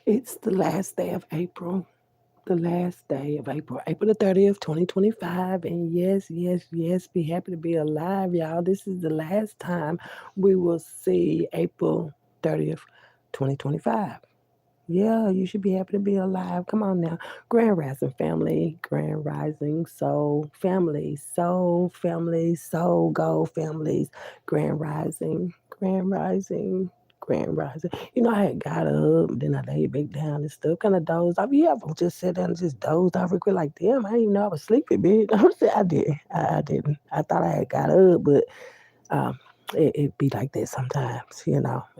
It's the last day of April. The last day of April, April the 30th, 2025. And yes, yes, yes, be happy to be alive, y'all. This is the last time we will see April 30th, 2025. Yeah, you should be happy to be alive. Come on now. Grand Rising family, Grand Rising soul families, soul go families, Grand Rising, Grand Rising, Grand Rising. I had got up, then I laid back down and stuff, kind of dozed off. You ever just sit down and just dozed off real quick, like, damn, I didn't even know I was sleepy, bitch. I did. I didn't. I thought I had got up, but um, it be like that sometimes,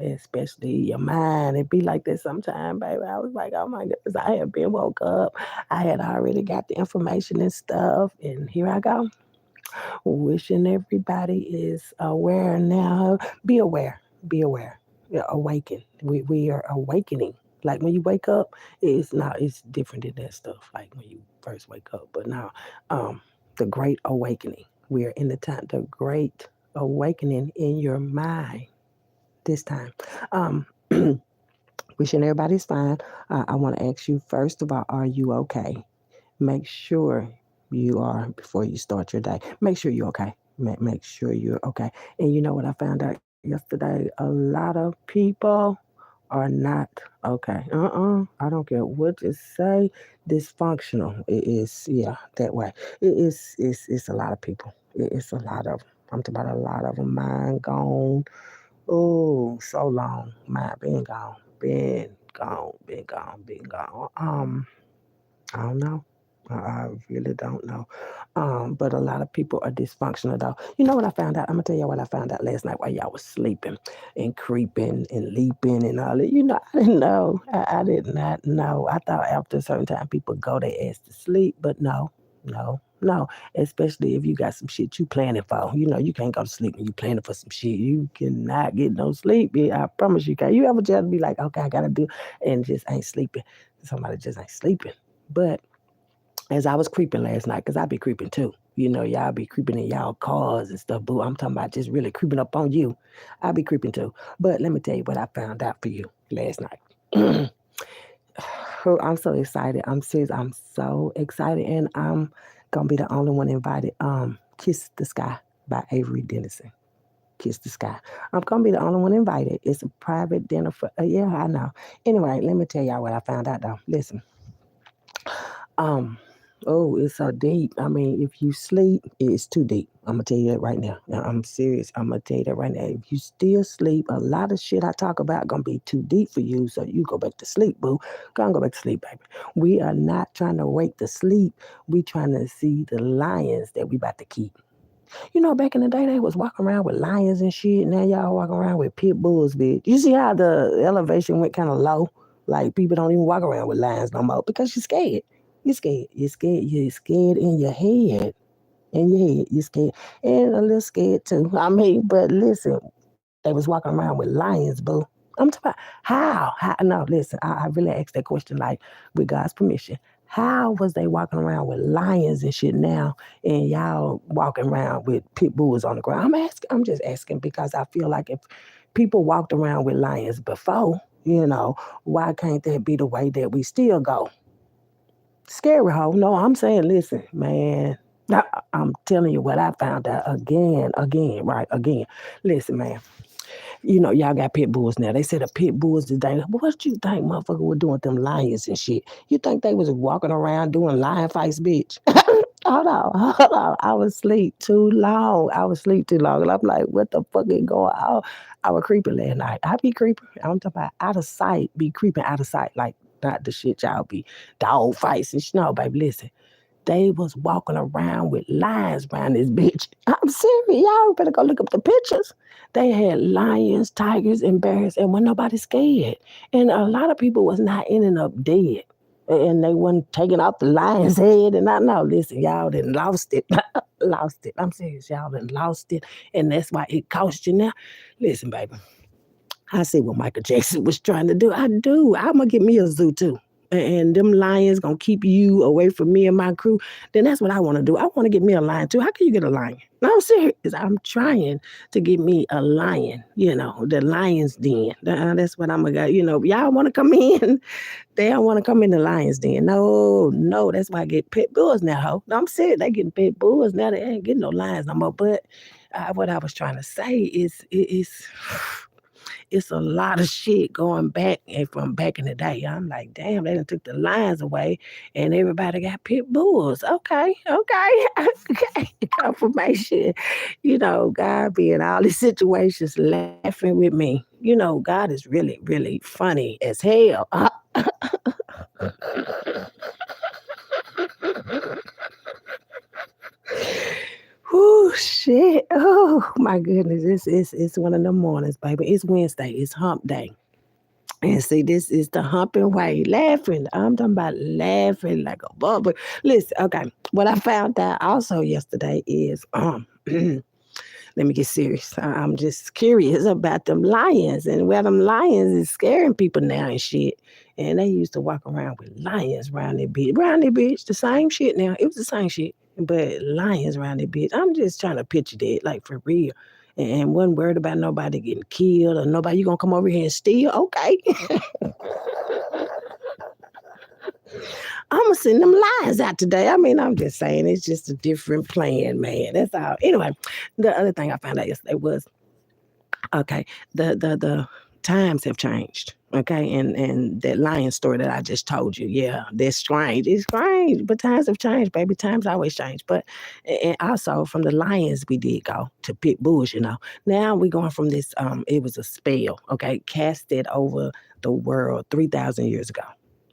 especially your mind. It be like that sometimes, baby. I was like, oh my goodness, I had been woke up. I had already got the information and stuff, and here I go. Wishing everybody is aware now. Be aware. Be aware. Yeah, awaken. We are awakening. Like when you wake up, it's different than that stuff. Like when you first wake up. But now, the great awakening. We are in the time, the great awakening in your mind this time. Um, wishing everybody's fine. I want to ask you first of all, are you okay? Make sure you are before you start your day. Make sure you're okay. Make sure you're okay. And you know what I found out yesterday? A lot of people are not okay. I don't care what you say. Dysfunctional. It is, yeah, that way. It's a lot of people. It's a lot of. I'm talking about a lot of them. Mind gone. Oh, so long. Mine been gone. Been gone. Been gone. Been gone. I don't know. I really don't know. But a lot of people are dysfunctional though. You know what I found out? I'm gonna tell you what I found out last night while y'all was sleeping and creeping and leaping and all that. I didn't know. I did not know. I thought after a certain time people go their ass to sleep, but no, no, no. Especially if you got some shit you planning for. You can't go to sleep when you planning for some shit. You cannot get no sleep. Yeah, I promise you can't. You ever just be like, okay, I gotta do and just ain't sleeping. Somebody just ain't sleeping. But as I was creeping last night, because I be creeping too. Y'all be creeping in y'all cars and stuff, boo. I'm talking about just really creeping up on you. I be creeping too. But let me tell you what I found out for you last night. Oh, I'm so excited. I'm serious. I'm so excited. And I'm going to be the only one invited. Kiss the Sky by Avery Dennison. Kiss the Sky. I'm going to be the only one invited. It's a private dinner for, yeah, I know. Anyway, let me tell y'all what I found out though. Listen. Um, oh, it's so deep. I mean, if you sleep, it's too deep. I'm gonna tell you that right now. I'm serious. I'm gonna tell you that right now. If you still sleep, a lot of shit I talk about gonna be too deep for you. So you go back to sleep, boo. Go back to sleep, baby. We are not trying to wake the sleep. We trying to see the lions that we about to keep. Back in the day, they was walking around with lions and shit. Now y'all walking around with pit bulls, bitch. You see how the elevation went kind of low? Like people don't even walk around with lions no more because you're scared. You're scared. You're scared. You're scared in your head. In your head, you're scared. And a little scared too. I mean, but listen, they was walking around with lions, boo. I'm talking about how? How? No, listen, I really asked that question like with God's permission. How was they walking around with lions and shit now, and y'all walking around with pit bulls on the ground? I'm asking. I'm just asking because I feel like if people walked around with lions before, why can't that be the way that we still go? Scary hoe. No, I'm saying, listen, man. I'm telling you what I found out again, right? Again. Listen, man. Y'all got pit bulls now. They said a pit bulls is dangerous. But what you think motherfucker were doing with them lions and shit? You think they was walking around doing lion fights, bitch? Hold on, hold on. I was asleep too long. I was asleep too long. And I'm like, what the fuck is going on? I was creeping last night. I be creeping. I'm talking about out of sight, be creeping out of sight. Like, not the shit y'all be dog fights and shit. No, baby, listen. They was walking around with lions around this bitch. I'm serious. Y'all better go look up the pictures. They had lions, tigers, and bears, and when nobody scared. And a lot of people was not ending up dead. And they wasn't taking out the lion's head. And I know, listen, y'all done lost it. Lost it. I'm serious. Y'all done lost it. And that's why it cost you now. Listen, baby. I see what Michael Jackson was trying to do. I do. I'm going to get me a zoo too. and them lions gonna keep you away from me and my crew, then that's what I want to do. I want to get me a lion too. How can you get a lion? No, I'm serious. I'm trying to get me a lion. The lion's den. That's what I'm gonna. Y'all want to come in? They don't want to come in the lion's den. No, no. That's why I get pit bulls now, ho. No, I'm serious. They getting pit bulls now. They ain't getting no lions no more. But what I was trying to say is, it's a lot of shit going back and from back in the day. I'm like, damn, they done took the lions away and everybody got pit bulls. Okay, okay, okay. Confirmation. God be in all these situations laughing with me. God is really, really funny as hell. Oh shit. Oh my goodness. It's one of them mornings, baby. It's Wednesday. It's hump day. And see, this is the humping way. Laughing. I'm talking about laughing like a bubble. Listen, okay. What I found out also yesterday is let me get serious. I'm just curious about them lions and where them lions is scaring people now and shit. And they used to walk around with lions around their bitch. Around their bitch, the same shit now. It was the same shit. But lions around their bitch. I'm just trying to picture that, like for real. And wasn't worried about nobody getting killed or nobody, you gonna come over here and steal? Okay. I'm gonna send them lions out today. I mean, I'm just saying it's just a different plan, man. That's all. Anyway, the other thing I found out yesterday was okay, the times have changed. Okay, and that lion story that I just told you, yeah, that's strange. It's strange, but times have changed, baby. Times always change. But and also from the lions we did go to pit bulls, Now we're going from this. It was a spell, okay, casted over the world 3,000 years ago.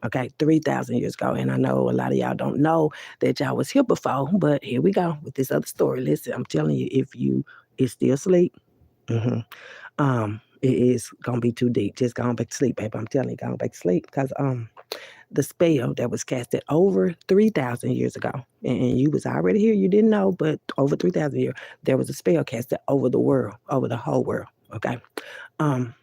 Okay, 3,000 years ago. And I know a lot of y'all don't know that y'all was here before, but here we go with this other story. Listen, I'm telling you, if you is still asleep, it is gonna be too deep. Just go back to sleep, baby. I'm telling you, go back to sleep. Because the spell that was casted over 3,000 years ago, and you was already here, you didn't know, but over 3,000 years, there was a spell casted over the world, over the whole world. Okay. Um,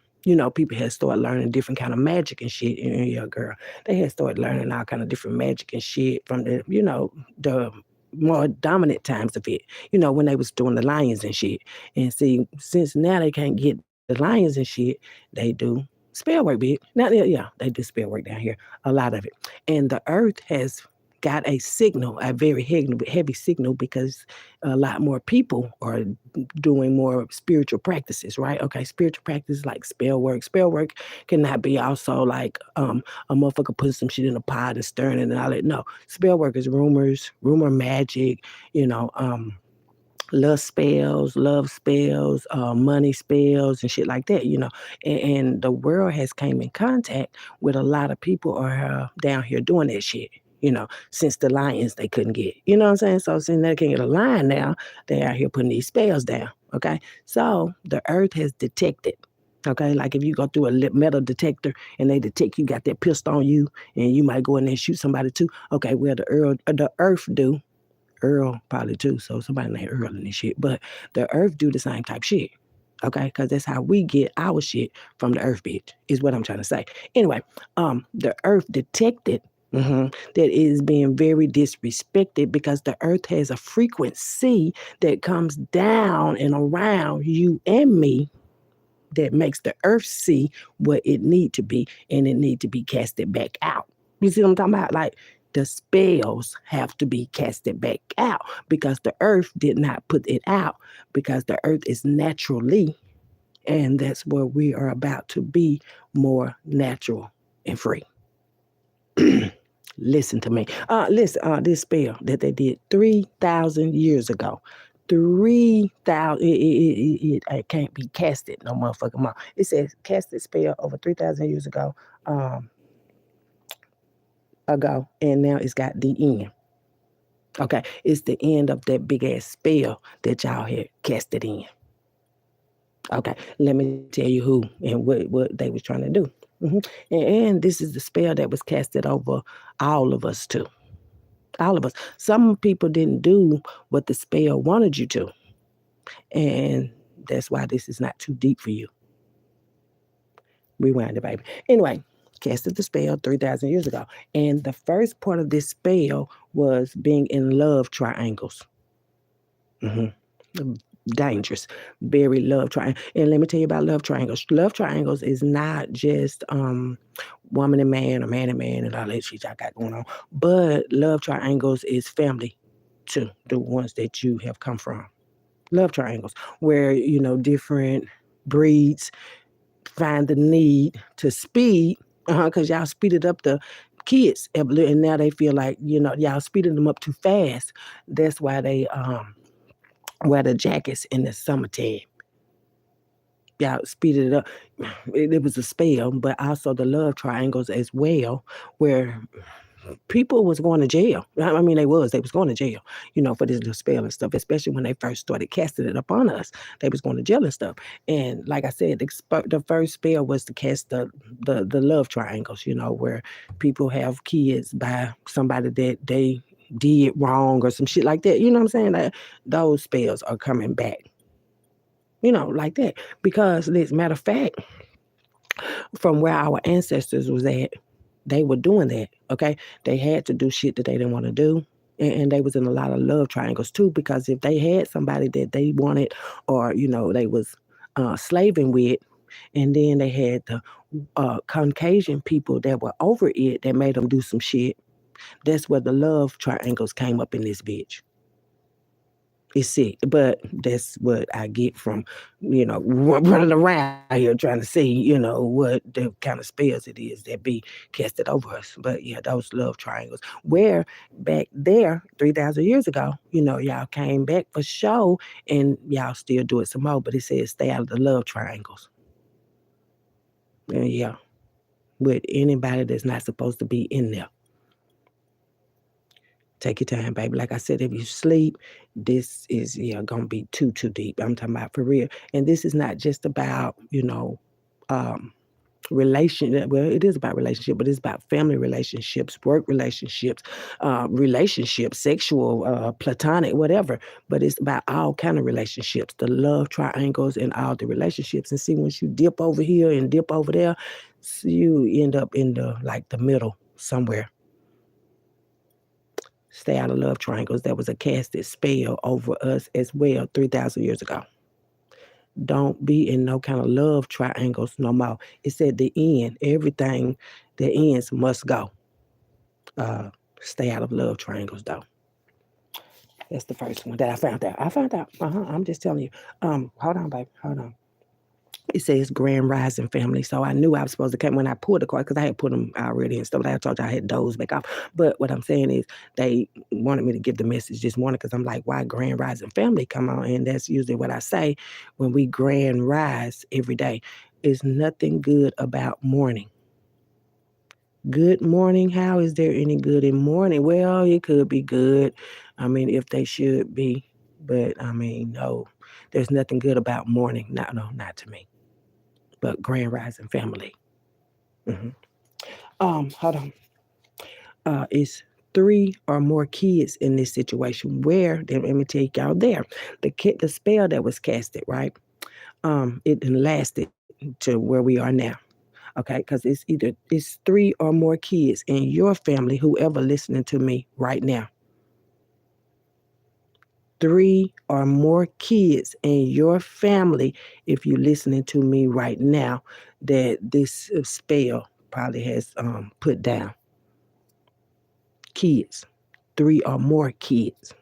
people had started learning different kind of magic and shit. Yeah, girl, they had started learning all kind of different magic and shit from the more dominant times of it. When they was doing the lions and shit. And see, since now they can't get the lions and shit, they do spell work, bitch. Now, yeah, they do spell work down here, a lot of it. And the earth has got a signal, a very heavy signal, because a lot more people are doing more spiritual practices, right? Okay, spiritual practice like spell work. Spell work cannot be also like a motherfucker putting some shit in a pot and stirring it and all that. No, spell work is rumor magic, you know, love spells, money spells, and shit like that. And the world has came in contact with a lot of people are down here doing that shit. Since the lions they couldn't get. You know what I'm saying? So since they can't get a lion now, they out here putting these spells down. Okay, so the earth has detected. Okay, like if you go through a metal detector and they detect you got that pistol on you, and you might go in there and shoot somebody too. Okay, well the earth do. Earl probably too, so somebody named Earl and this shit. But the earth do the same type shit. Okay, because that's how we get our shit from the earth, bitch, is what I'm trying to say. Anyway, the earth detected that it is being very disrespected because the earth has a frequency that comes down and around you and me that makes the earth see what it need to be, and it need to be casted back out. You see what I'm talking about? Like the spells have to be casted back out because the earth did not put it out, because the earth is naturally, and that's where we are about to be more natural and free. Listen to me. This spell that they did 3,000 years ago. 3,000, it can't be casted no motherfucking more. It says casted spell over 3,000 years ago, and now it's got the end. Okay, it's the end of that big ass spell that y'all had casted in. Okay, let me tell you who and what they was trying to do. Mm-hmm. And this is the spell that was casted over all of us too. All of us. Some people didn't do what the spell wanted you to. And that's why this is not too deep for you. Rewind it, baby. Anyway, casted the spell 3,000 years ago. And the first part of this spell was being in love triangles. Mm-hmm. Dangerous, very love triangle. And let me tell you about love triangles. Love triangles is not just woman and man or man and all that shit I got going on, but love triangles is family too, the ones that you have come from. Love triangles, where different breeds find the need to speed, because y'all speeded up the kids, and now they feel like y'all speeding them up too fast. That's why they wear the jackets in the summertime. Y'all speeded it up. It was a spell, but also the love triangles as well, where people was going to jail. I mean, they was going to jail, for this little spell and stuff, especially when they first started casting it upon us. They was going to jail and stuff. And like I said, the first spell was to cast the love triangles, where people have kids by somebody that they did wrong or some shit like that. You know what I'm saying? Like, those spells are coming back, like that. Because, as a matter of fact, from where our ancestors was at, they were doing that. Okay, they had to do shit that they didn't want to do, and they was in a lot of love triangles too. Because if they had somebody that they wanted, or they was slaving with, and then they had the Caucasian people that were over it that made them do some shit. That's where the love triangles came up in this bitch. It's sick, but that's what I get from, running around here trying to see, what the kind of spells it is that be casted over us. But yeah, those love triangles. Where back there, 3,000 years ago, y'all came back for show, and y'all still do it some more, but it says stay out of the love triangles. And yeah, with anybody that's not supposed to be in there. Take your time, baby. Like I said, if you sleep, this is gonna be too deep. I'm talking about for real. And this is not just about, um relation well, it is about relationship, but it's about family relationships, work relationships, relationships, sexual, platonic, whatever. But it's about all kind of relationships, the love triangles and all the relationships. And see, once you dip over here and dip over there, you end up in the middle somewhere. Stay out of love triangles. That was a casted spell over us as well 3,000 years ago. Don't be in no kind of love triangles no more. It's at the end. Everything that ends must go. Uh, Stay out of love triangles, though. That's the first one that I found out. I found out. I'm just telling you. Hold on, baby. Hold on. It says Grand Rising Family. So I knew I was supposed to come when I pulled the card, because I had put them already and stuff. I told you I had dozed back off. But what I'm saying is they wanted me to give the message this morning, because I'm like, why Grand Rising Family come on? And that's usually what I say when we grand rise every day. Is nothing good about morning. Good morning. How is there any good in morning? Well, it could be good. I mean, if they should be. But I mean, no, there's nothing good about morning. No, not to me. But Grand Rising Family. Hmm. Hold on. It's three or more kids in this situation. Where? Then let me take y'all there. The spell that was casted, right? It then lasted to where we are now. Okay, because it's three or more kids in your family. Whoever listening to me right now, three or more kids in your family, if you're listening to me right now, that this spell probably has put down. Kids, three or more kids.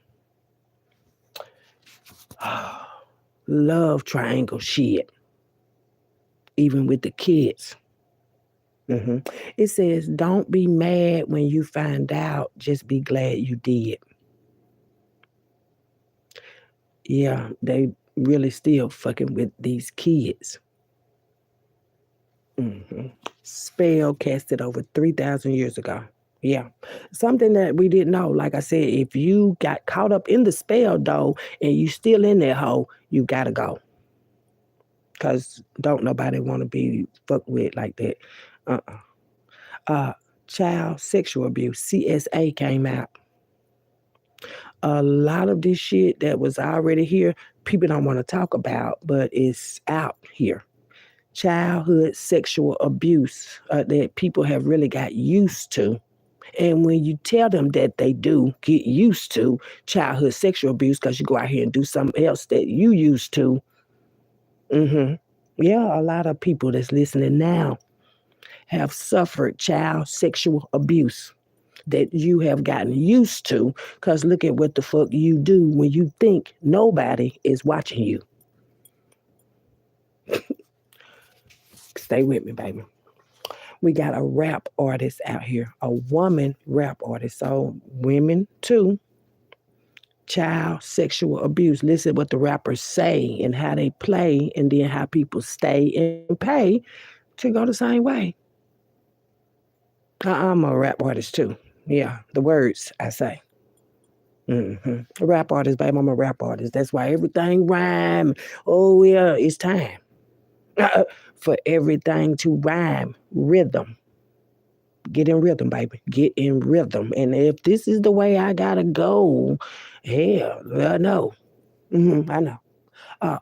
Love triangle shit, even with the kids. Hmm. It says, don't be mad when you find out, just be glad you did. Yeah, they really still fucking with these kids. Hmm. Spell casted over 3,000 years ago. Yeah. Something that we didn't know. Like I said, if you got caught up in the spell, though, and you still in that hole, you got to go. Because don't nobody want to be fucked with like that. Uh-uh. Uh, Child sexual abuse, CSA came out. A lot of this shit that was already here, people don't want to talk about, but it's out here. childhood sexual abuse that people have really got used to. And when you tell them that they do get used to childhood sexual abuse because you go out here and do something else that you used to, hmm yeah, a lot of people that's listening now have suffered child sexual abuse that you have gotten used to because look at what the fuck you do when you think nobody is watching you. Stay with me, baby. We got a rap artist out here, a woman rap artist. So women too, child sexual abuse. Listen what the rappers say and how they play, and then how people stay and pay to go the same way. I'm a rap artist too. Yeah, the words I say. A rap artist, baby. I'm a rap artist. That's why everything rhyme. Oh yeah, it's time for everything to rhyme. Rhythm. Get in rhythm, baby. Get in rhythm. And if this is the way I gotta go, hell, I know. I know.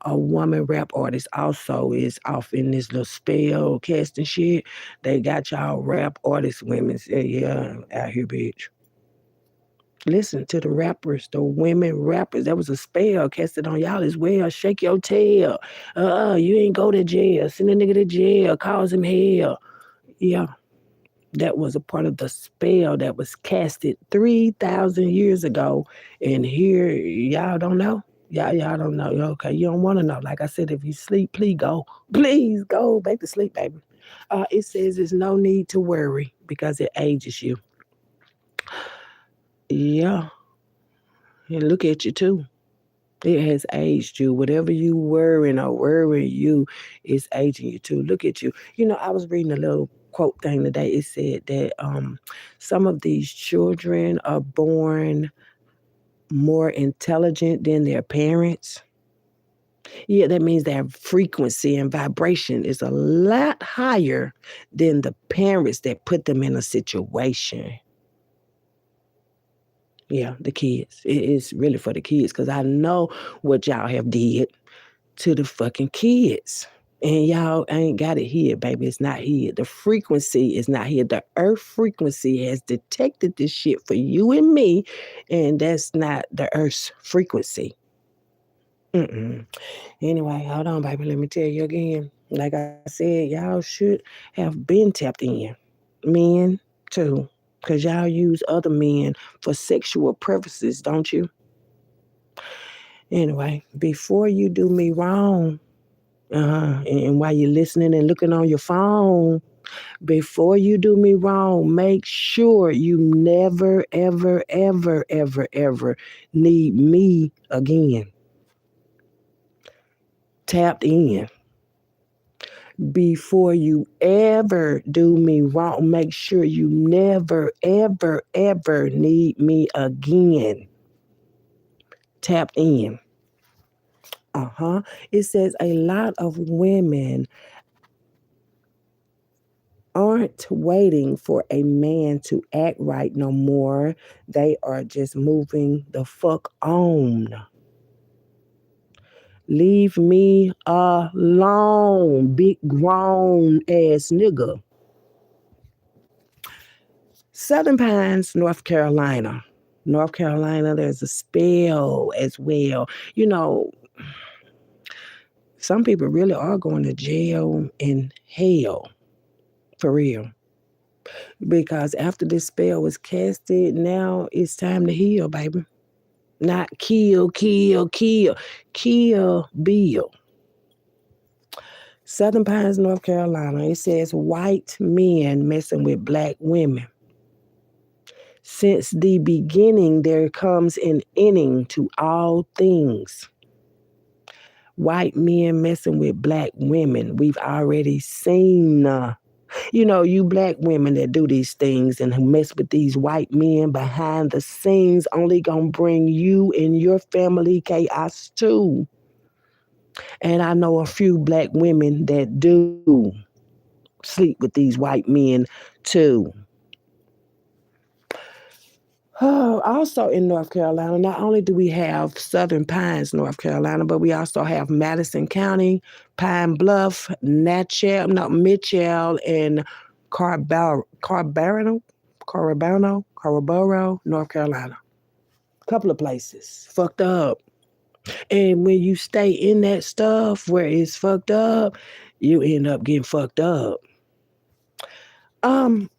A woman rap artist also is off in this little spell casting shit. They got y'all rap artist women say, yeah, out here, bitch. Listen to the rappers, the women rappers. That was a spell casted on y'all as well. Shake your tail. You ain't go to jail. Send a nigga to jail. Cause him hell. Yeah, that was a part of the spell that was casted 3,000 years ago. And here, y'all don't know. Y'all don't know. Okay, you don't want to know. Like I said, if you sleep, please go. Please go back to sleep, baby. It says there's no need to worry because it ages you. Yeah, and look at you too. It has aged you. Whatever you worrying or worrying you is aging you too. Look at you. You know, I was reading a little quote thing today. It said that some of these children are born more intelligent than their parents. Yeah, that means their frequency and vibration is a lot higher than the parents that put them in a situation. Yeah, the kids. It is really for the kids because I know what y'all have did to the fucking kids. And y'all ain't got it here, baby. It's not here. The frequency is not here. The earth frequency has detected this shit for you and me, and that's not the earth's frequency. Mm-mm. Anyway, hold on, baby. Let me tell you again. Like I said, y'all should have been tapped in. Men, too. Because y'all use other men for sexual purposes, don't you? Anyway, before you do me wrong, and while you're listening and looking on your phone, before you do me wrong, make sure you never, ever, ever, ever, ever need me again. Tapped in. Before you ever do me wrong, make sure you never, ever, ever need me again. Tapped in. It says a lot of women aren't waiting for a man to act right no more. They are just moving the fuck on. Leave me alone, big grown ass nigga. Southern Pines, North Carolina. North Carolina, there's a spell as well. You know, some people really are going to jail in hell, for real. Because after this spell was casted, now it's time to heal, baby. Not kill, kill, kill. Kill Bill. Southern Pines, North Carolina. It says white men messing with black women. Since the beginning, there comes an ending to all things. White men messing with black women. We've already seen, you black women that do these things and who mess with these white men behind the scenes only gonna bring you and your family chaos too. And I know a few black women that do sleep with these white men too. Also in North Carolina, not only do we have Southern Pines, North Carolina, but we also have Madison County, Pine Bluff, Mitchell, and Carbarano, Carabaro, North Carolina. Couple of places fucked up. And when you stay in that stuff where it's fucked up, you end up getting fucked up. Um,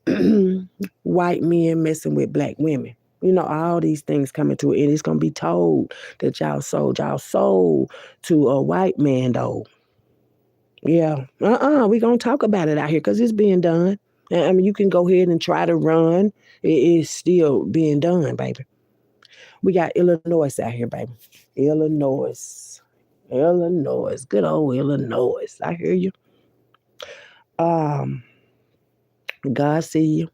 white men messing with black women. All these things coming to it. And it's gonna be told that y'all sold to a white man though. Yeah. We gonna talk about it out here because it's being done. I mean, you can go ahead and try to run. It is still being done, baby. We got Illinois out here, baby. Illinois. Illinois. Good old Illinois. I hear you. Um, God see you.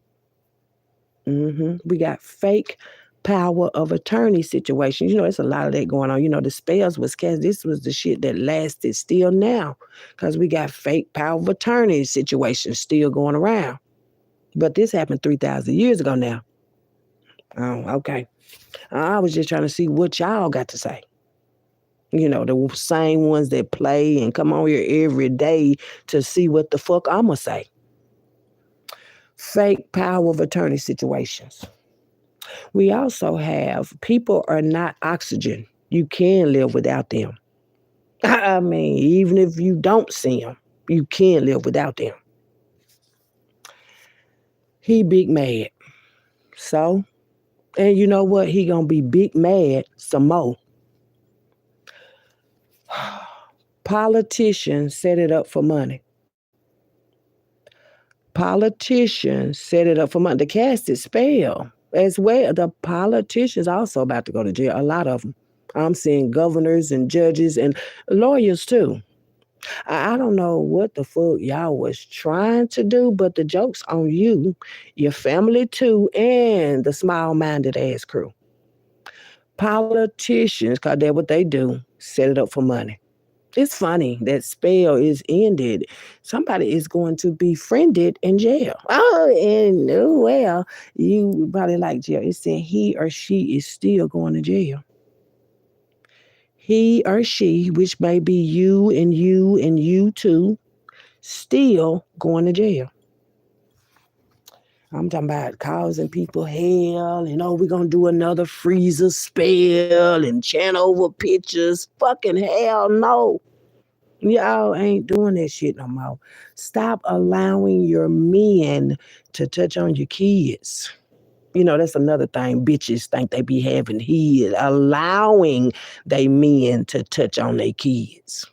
We got fake power of attorney situations. It's a lot of that going on. The spells was cast. This was the shit that lasted still now because we got fake power of attorney situations still going around. But this happened 3,000 years ago now. Oh, okay. I was just trying to see what y'all got to say. The same ones that play and come on here every day to see what the fuck I'ma say. Fake power of attorney situations. We also have people are not oxygen. You can live without them. I mean, even if you don't see them, you can live without them. He big mad. So, and you know what? He gonna be big mad some more. Politicians set it up for money. Politicians set it up for money. The cast is spell as well. The politicians also about to go to jail. A lot of them. I'm seeing governors and judges and lawyers too. I don't know what the fuck y'all was trying to do, but the joke's on you, your family too, and the small-minded ass crew. Politicians, because that's what they do, set it up for money. It's funny that spell is ended. Somebody is going to be friended in jail. Well, you probably like jail. It said he or she is still going to jail. He or she, which may be you and you and you too, still going to jail. I'm talking about causing people hell and we're gonna do another freezer spell and chant over pictures. Fucking hell no. Y'all ain't doing that shit no more. Stop allowing your men to touch on your kids. That's another thing. Bitches think they be having head, allowing they men to touch on their kids.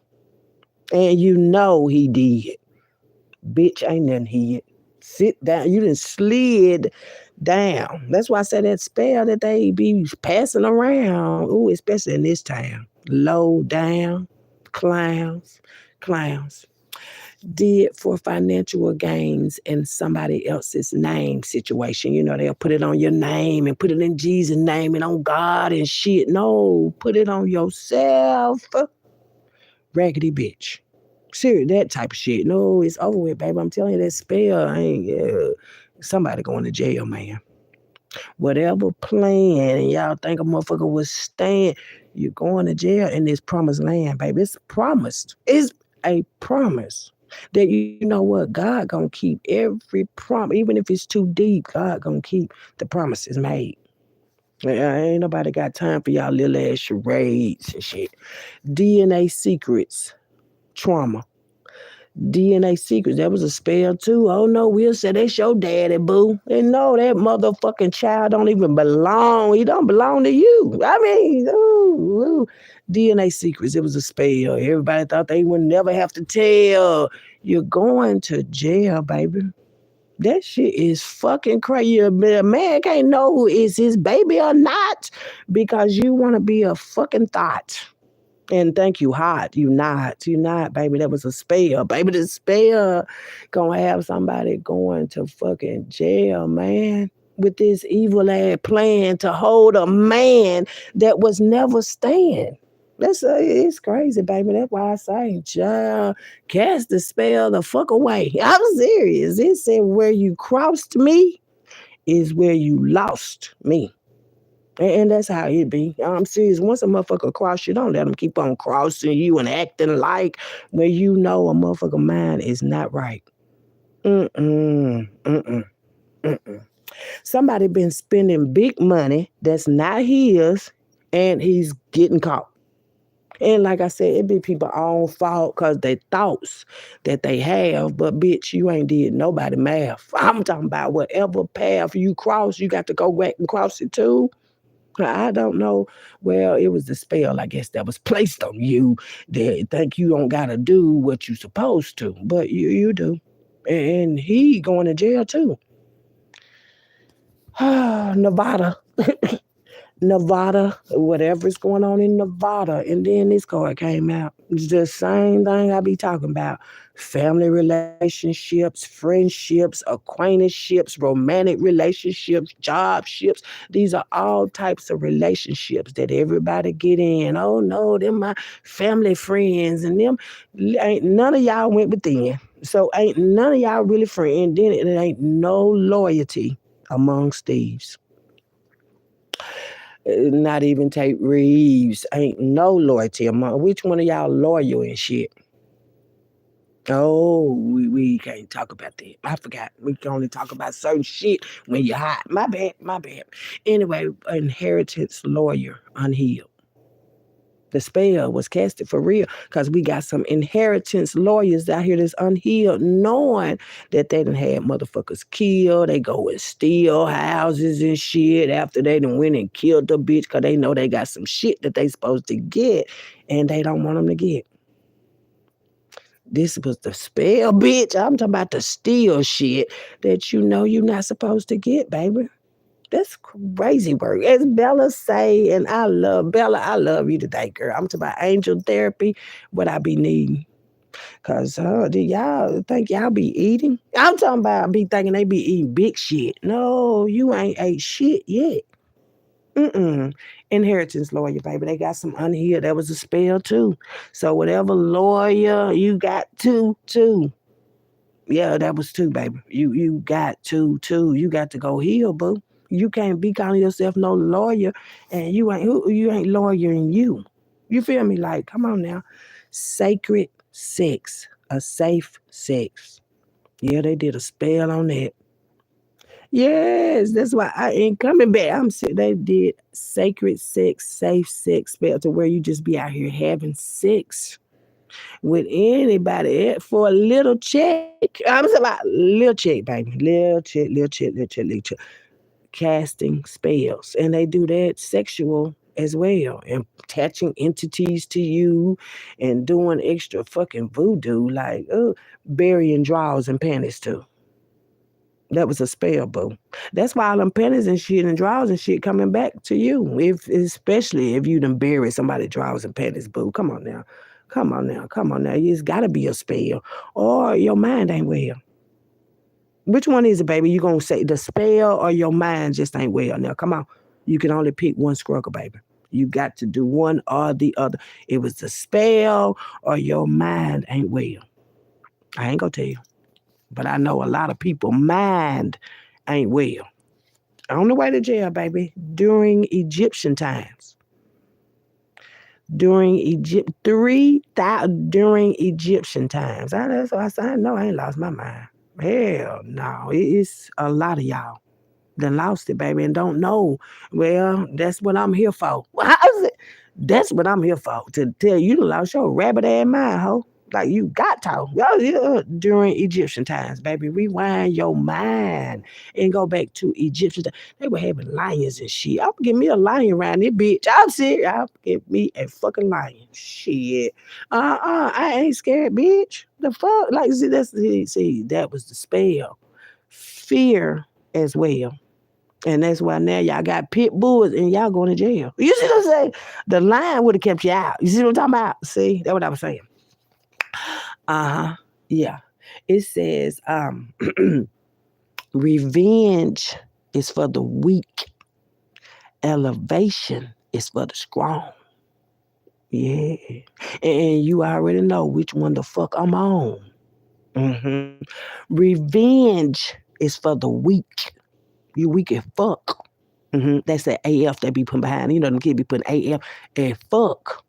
And he did. Bitch ain't nothing hid. Sit down. You done slid down. That's why I said that spell that they be passing around. Ooh, especially in this town. Low down. Clowns. Clowns. Did for financial gains in somebody else's name situation. They'll put it on your name and put it in Jesus' name and on God and shit. No, put it on yourself. Raggedy bitch. Serious, that type of shit. No, it's over with, baby. I'm telling you, that spell ain't somebody going to jail, man. Whatever plan and y'all think a motherfucker was staying, you're going to jail in this promised land, baby. It's promised. It's a promise that you know what God gonna keep every promise, even if it's too deep. God gonna keep the promises made. Ain't nobody got time for y'all little ass charades and shit. DNA secrets, trauma. DNA secrets. That was a spell too. Oh no, Will said that's your daddy, boo. And no, that motherfucking child don't even belong. He don't belong to you. I mean, ooh. DNA secrets. It was a spell. Everybody thought they would never have to tell. You're going to jail, baby. That shit is fucking crazy. A man can't know who is his baby or not because you want to be a fucking thought. And thank you, hot. You not, baby. That was a spell, baby. The spell gonna have somebody going to fucking jail, man. With this evil ass plan to hold a man that was never staying. It's crazy, baby. That's why I say, child, cast the spell the fuck away. I'm serious. It said where you crossed me is where you lost me. And that's how it be. I'm serious. Once a motherfucker cross you, don't let them keep on crossing you and acting like when you know a motherfucker mind is not right. Mm-mm. Mm-mm. Mm-mm. Somebody been spending big money that's not his, and he's getting caught. And like I said, it be people own fault because they thoughts that they have, but bitch, you ain't did nobody math. I'm talking about whatever path you cross, you got to go back and cross it too. I don't know. Well, it was the spell, I guess, that was placed on you. They think you don't gotta do what you supposed to, but you do. And he going to jail too. Nevada. Nevada, whatever's going on in Nevada. And then this card came out. It's the same thing I be talking about. Family relationships, friendships, acquaintanceships, romantic relationships, job ships. These are all types of relationships that everybody get in. Oh no, them my family friends and them ain't none of y'all went within. So ain't none of y'all really friends. Then it ain't no loyalty amongst thieves. Not even Tate Reeves. Ain't no loyalty among which one of y'all loyal and shit. Oh, we can't talk about that. I forgot. We can only talk about certain shit when you're hot. My bad, my bad. Anyway, inheritance lawyer unhealed. The spell was casted for real because we got some inheritance lawyers out here that's unhealed, knowing that they done had motherfuckers killed. They go and steal houses and shit after they done went and killed the bitch because they know they got some shit that they supposed to get and they don't want them to get. This was the spell, bitch. I'm talking about the steal shit that you know you're not supposed to get, baby. That's crazy work. As Bella say, and I love Bella, I love you today, girl. I'm talking about angel therapy, what I be needing. Cause do y'all think y'all be eating? I'm talking about be thinking they be eating big shit. No, you ain't ate shit yet. Mm-mm. Inheritance lawyer, baby. They got some unhealed. That was a spell too. So whatever lawyer you got two. Yeah, that was two, baby. You got two. You got to go heal, boo. You can't be calling yourself no lawyer and you ain't lawyering you. You feel me? Like, come on now. Sacred sex. A safe sex. Yeah, they did a spell on that. Yes, that's why I ain't coming back. They did sacred sex, safe sex spell to where you just be out here having sex with anybody for a little check. I'm talking about little check, baby. Little check. Casting spells. And they do that sexual as well. And attaching entities to you and doing extra fucking voodoo, like burying drawers and panties too. That was a spell, boo. That's why all them panties and shit and drawers and shit coming back to you. If especially if you done buried somebody drawers and panties, boo. Come on now. Come on now. It's gotta be a spell. Or your mind ain't well. Which one is it, baby? You gonna say the spell or your mind just ain't well? Now, come on. You can only pick one struggle, baby. You got to do one or the other. It was the spell or your mind ain't well. I ain't gonna tell you, but I know a lot of people mind ain't well. On the way to jail, baby, during Egyptian times. During Egypt, 3,000 during Egyptian times. That's why I said, I know I ain't lost my mind. Hell no, it's a lot of y'all done lost it, baby, and don't know. Well, that's what I'm here for. How's it? That's what I'm here for. To tell you to lost your rabbit ass mind, ho. Like you got to. Yeah, during Egyptian times, baby. Rewind your mind and go back to Egyptian times. They were having lions and shit. I'll give me a lion around this bitch. I'm serious. I'll give me a fucking lion. Shit. I ain't scared, bitch. The fuck? Like, see, that was the spell. Fear as well. And that's why now y'all got pit bulls and y'all going to jail. You see what I'm saying? The line would have kept you out. You see what I'm talking about? See, that's what I was saying. Uh-huh. Yeah. It says revenge is for the weak. Elevation is for the strong. Yeah. And you already know which one the fuck I'm on. Mm-hmm. Revenge is for the weak. You weak as fuck. That's the AF they be putting behind. You know, them kids be putting AF and fuck.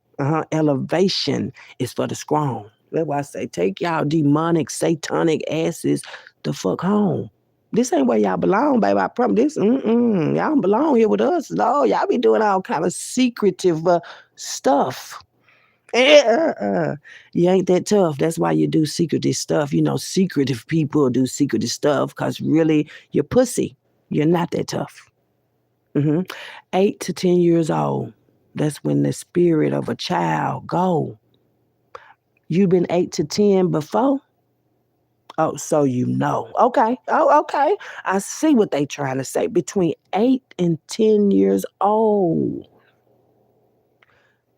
Elevation is for the strong. That's why I say take y'all demonic, satanic asses the fuck home. This ain't where y'all belong, baby. I promise this. Y'all don't belong here with us. No, y'all be doing all kind of secretive stuff. You ain't that tough. That's why you do secretive stuff. You know, secretive people do secretive stuff because really you're pussy. You're not that tough. 8 to 10 years old. That's when the spirit of a child go. You been 8 to 10 before? Oh, so you know. Okay. Oh, okay. I see what they trying to say. Between 8 and 10 years old.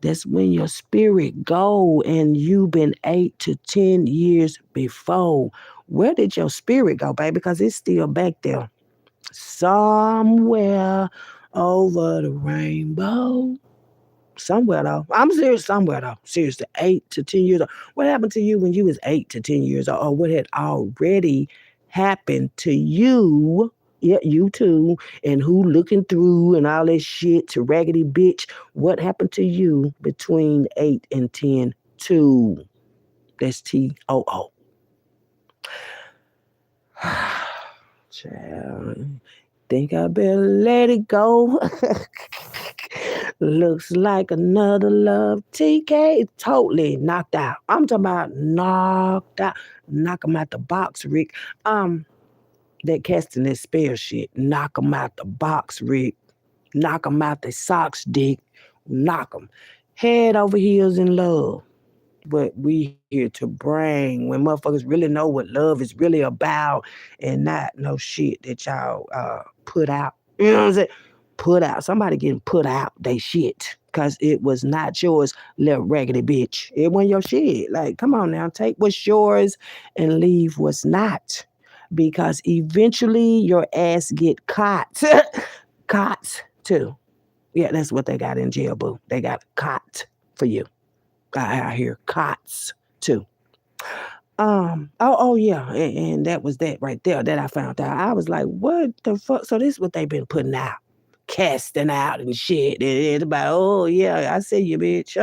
That's when your spirit go and you been 8 to 10 years before. Where did your spirit go, baby? Because it's still back there. Somewhere over the rainbow. Somewhere though. I'm serious. Somewhere though. Seriously, 8 to 10 years old. What happened to you when you was 8 to 10 years old, or what had already happened to you? Yeah, you too. And who looking through and all that shit to raggedy bitch. What happened to you between 8 and 10? Two. That's TOO. Child, think I better let it go. Looks like another love. TK totally knocked out. I'm talking about knocked out. Knock him out the box, Rick. That casting that spell shit. Knock him out the box, Rick. Knock him out the socks, Dick. Knock him. Head over heels in love. What we here to bring when motherfuckers really know what love is really about and not no shit that y'all put out. You know what I'm saying? Put out. Somebody getting put out they shit. Cause it was not yours, little raggedy bitch. It wasn't your shit. Like, come on now, take what's yours and leave what's not. Because eventually your ass get caught. Cots too. Yeah, that's what they got in jail, boo. They got cot for you. I hear cots too. Oh yeah, and that was that right there that I found out. I was like, what the fuck? So this is what they've been putting out, casting out and shit. And it's about, oh yeah, I see you, bitch.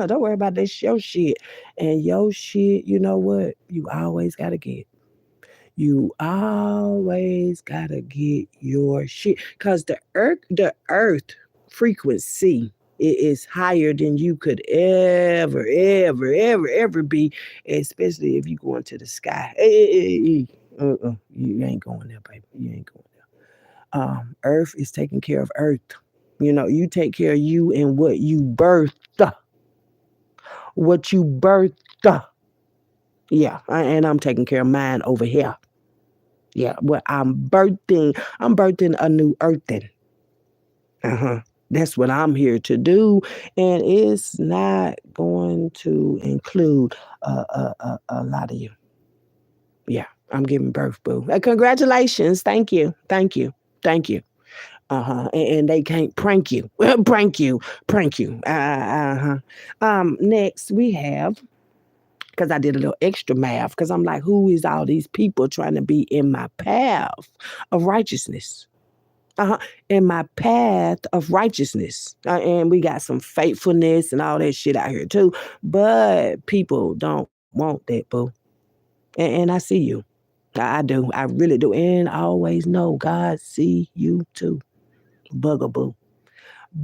Don't worry about this your shit. And your shit, you know what? You always gotta get. You always gotta get your shit. Cause the earth frequency is higher than you could ever be, especially if you go into the sky. You ain't going there, baby. You ain't going there. Earth is taking care of Earth. You know, you take care of you and what you birthed. What you birthed. Yeah, and I'm taking care of mine over here. Yeah, what I'm birthing a new earthing. Uh-huh. That's what I'm here to do. And it's not going to include a lot of you. Yeah, I'm giving birth, boo. Congratulations. Thank you. Thank you. Thank you. Uh-huh. And they can't prank you. Prank you. Prank you. Uh-huh. Next we have, because I did a little extra math, because I'm like, who is all these people trying to be in my path of righteousness? Uh-huh. In my path of righteousness. And we got some faithfulness and all that shit out here too. But people don't want that, boo. And I see you. I do. I really do. And I always know God see you too. Bugaboo.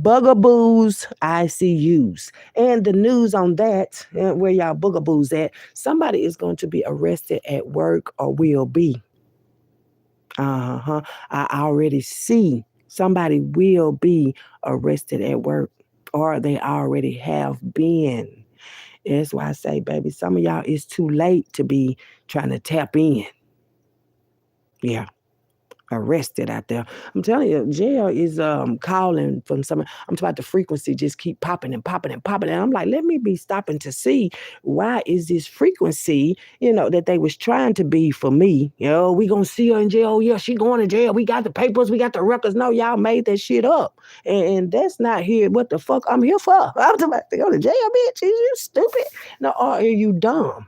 Bugaboos, I see yous. And the news on that, where y'all bugaboos at, somebody is going to be arrested at work or will be. Uh-huh. I already see somebody will be arrested at work or they already have been. That's why I say, baby, some of y'all it's too late to be trying to tap in. Yeah, arrested out there. I'm telling you, jail is calling from some. I'm talking about the frequency just keep popping and popping and popping. And I'm like, let me be stopping to see why is this frequency, that they was trying to be for me. We gonna see her in jail. Oh, yeah, she going to jail. We got the papers, we got the records. No, y'all made that shit up. And that's not here. What the fuck I'm here for? I'm talking about to go to jail, bitch. Is you stupid? No, or are you dumb?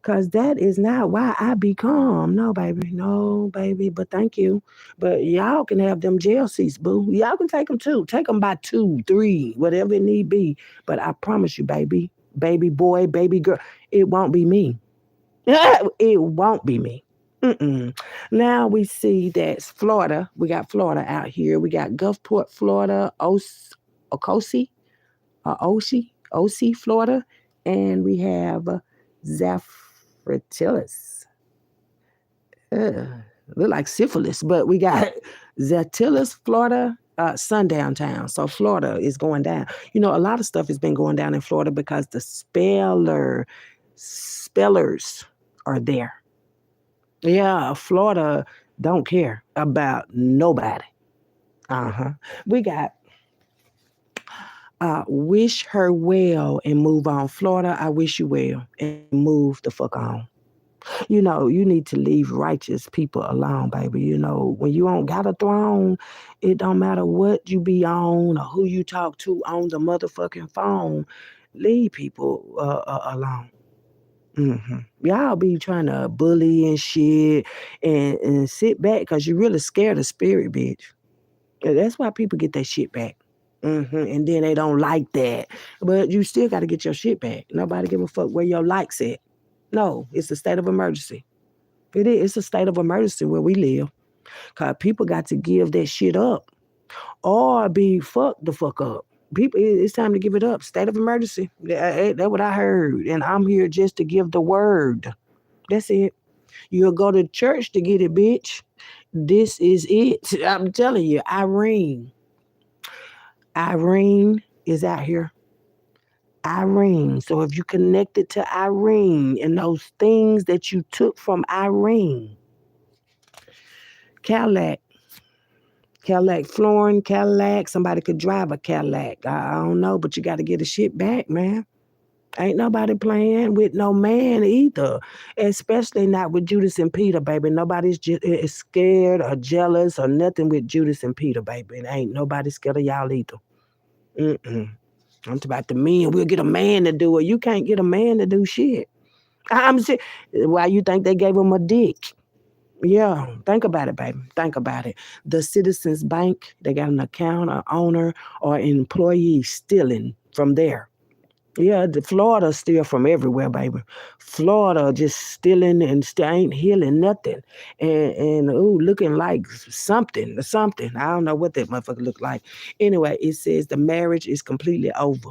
Cause that is not why I be calm. No, baby. No, baby. But thank you. But y'all can have them jail seats, boo. Y'all can take them too. Take them by 2, 3, whatever it need be. But I promise you, baby, baby boy, baby girl, it won't be me. It won't be me. Mm-mm. Now we see that Florida. We got Florida out here. We got Gulfport, Florida, Okosie, Osi, Florida, and we have Zaphratilus. Uh, look like syphilis, but we got Zatilis, Florida, sundown town. So Florida is going down. You know, a lot of stuff has been going down in Florida because the spellers are there. Yeah, Florida don't care about nobody. Uh-huh. We got wish her well and move on. Florida, I wish you well and move the fuck on. You know, you need to leave righteous people alone, baby. You know, when you don't got a throne, it don't matter what you be on or who you talk to on the motherfucking phone. Leave people alone. Y'all be trying to bully and shit and sit back because you really scared of spirit, bitch. That's why people get their shit back. And then they don't like that. But you still got to get your shit back. Nobody give a fuck where your likes at. No, it's a state of emergency. It is. It's a state of emergency where we live. Because people got to give that shit up or be fucked the fuck up. People, it's time to give it up. State of emergency. That's what I heard. And I'm here just to give the word. That's it. You'll go to church to get it, bitch. This is it. I'm telling you, Irene is out here. Irene. So if you connected to Irene and those things that you took from Irene, Cadillac, Cadillac flooring, Cadillac, somebody could drive a Cadillac. I don't know, but you got to get the shit back, man. Ain't nobody playing with no man either, especially not with Judas and Peter, baby. Nobody's is scared or jealous or nothing with Judas and Peter, baby. And ain't nobody scared of y'all either. Mm-mm. I'm talking about the men. We'll get a man to do it. You can't get a man to do shit. I'm saying, why you think they gave him a dick? Yeah, think about it, baby. Think about it. The Citizens Bank, they got an account, an owner, or an employee stealing from there. Yeah, the Florida steal from everywhere, baby. Florida just stealing and still ain't healing nothing. And ooh, looking like something. I don't know what that motherfucker look like. Anyway, it says the marriage is completely over.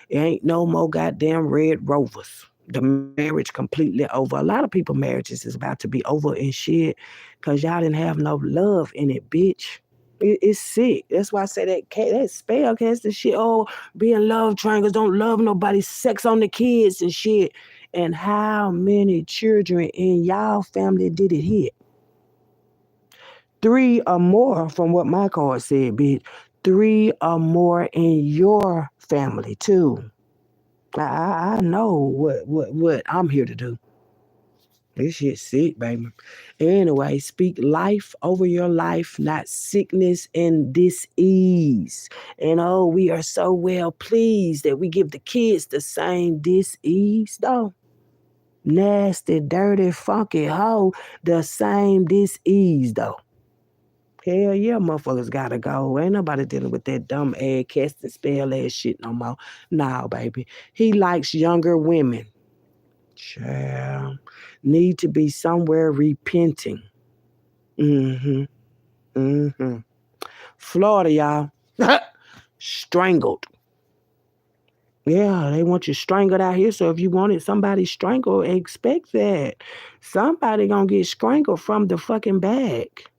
It ain't no more goddamn red rovers. The marriage completely over. A lot of people marriages is about to be over and shit because y'all didn't have no love in it, bitch. It's sick. That's why I say that spell cast and shit. Oh, being love triangles, don't love nobody, sex on the kids and shit. And how many children in y'all family did it hit? 3 or more, from what my card said, bitch. 3 or more in your family too. I know what I'm here to do. This shit sick, baby. Anyway, speak life over your life, not sickness and disease. And oh, we are so well pleased that we give the kids the same disease, though. Nasty, dirty, funky hoe, the same disease, though. Hell yeah, motherfuckers gotta go. Ain't nobody dealing with that dumb ass cast and spell ass shit no more. Nah, baby. He likes younger women. Child. Need to be somewhere repenting. Mm-hmm. Mm-hmm. Florida, y'all. Strangled. Yeah, they want you strangled out here. So if you wanted somebody strangled, expect that. Somebody gonna get strangled from the fucking back.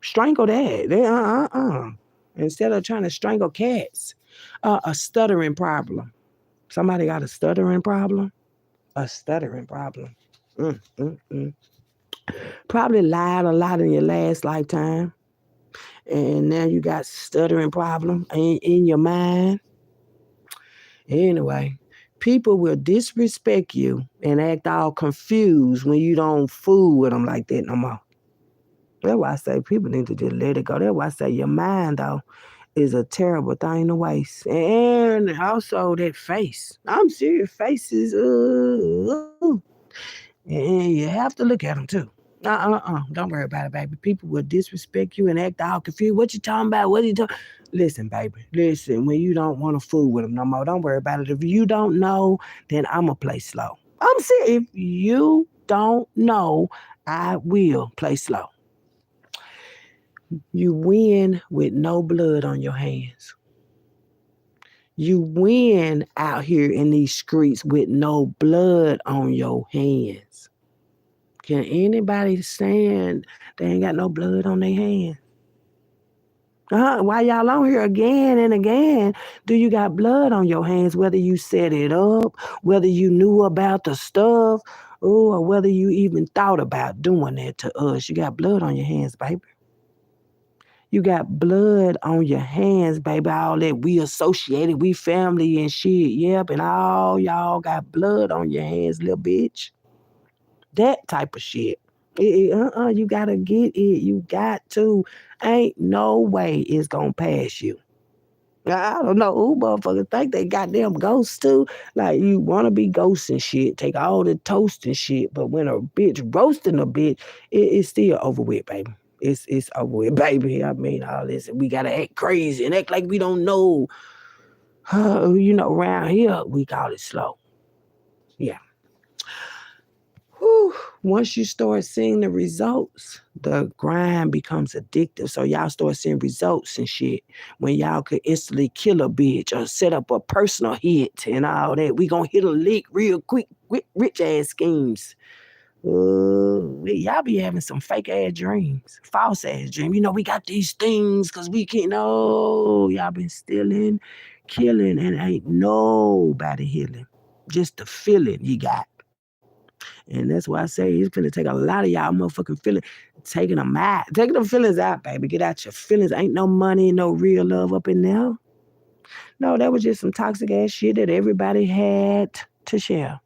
Strangle that. They Instead of trying to strangle cats. A stuttering problem. Somebody got a stuttering problem? A stuttering problem. Mm, mm, mm. Probably lied a lot in your last lifetime. And now you got stuttering problem in your mind. Anyway, people will disrespect you and act all confused when you don't fool with them like that no more. That's why I say people need to just let it go. That's why I say your mind, though, is a terrible thing to waste. And also that face. I'm serious. Faces, And you have to look at them too. Don't worry about it, baby. People will disrespect you and act all confused. What you talking about? What are you talking? Listen, baby. Listen, when you don't want to fool with them no more, don't worry about it. If you don't know, then I'ma play slow. I'm serious. If you don't know, I will play slow. You win with no blood on your hands. You win out here in these streets with no blood on your hands. Can anybody stand they ain't got no blood on their hands? Why y'all on here again and again? Do you got blood on your hands? Whether you set it up, whether you knew about the stuff, or whether you even thought about doing that to us, you got blood on your hands, baby. You got blood on your hands, baby. All that we associated, we family and shit. Yep, and all y'all got blood on your hands, little bitch. That type of shit. You gotta get it. You got to. Ain't no way it's gonna pass you. I don't know who motherfuckers think they goddamn ghosts too. Like you wanna be ghosts and shit, take all the toast and shit, but when a bitch roasting a bitch, it's still over with, baby. It's over with, baby. I mean all this. We gotta act crazy and act like we don't know. Around here we call it slow. Yeah. Whew. Once you start seeing the results, the grind becomes addictive. So y'all start seeing results and shit. When y'all could instantly kill a bitch or set up a personal hit and all that. We gonna hit a lick real quick with rich ass schemes. Y'all be having some fake ass dreams, false ass dreams. We got these things because we can't know. Y'all been stealing, killing, and ain't nobody healing. Just the feeling you got. And that's why I say it's gonna take a lot of y'all motherfucking feelings, taking them feelings out, baby. Get out your feelings. Ain't no money, no real love up in there. No, that was just some toxic ass shit that everybody had to share.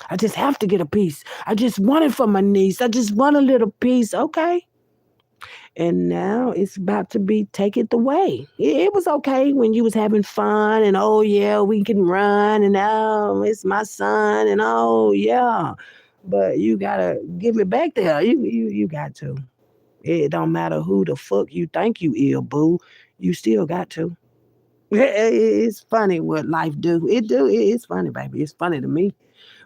I just have to get a piece. I just want it for my niece. I just want a little piece. Okay. And now it's about to be take it away. It was okay when you was having fun and oh yeah, we can run and oh it's my son and oh yeah. But you gotta give it back there. You got to. It don't matter who the fuck you think you is, boo. You still got to. It's funny what life do. It's funny, baby. It's funny to me.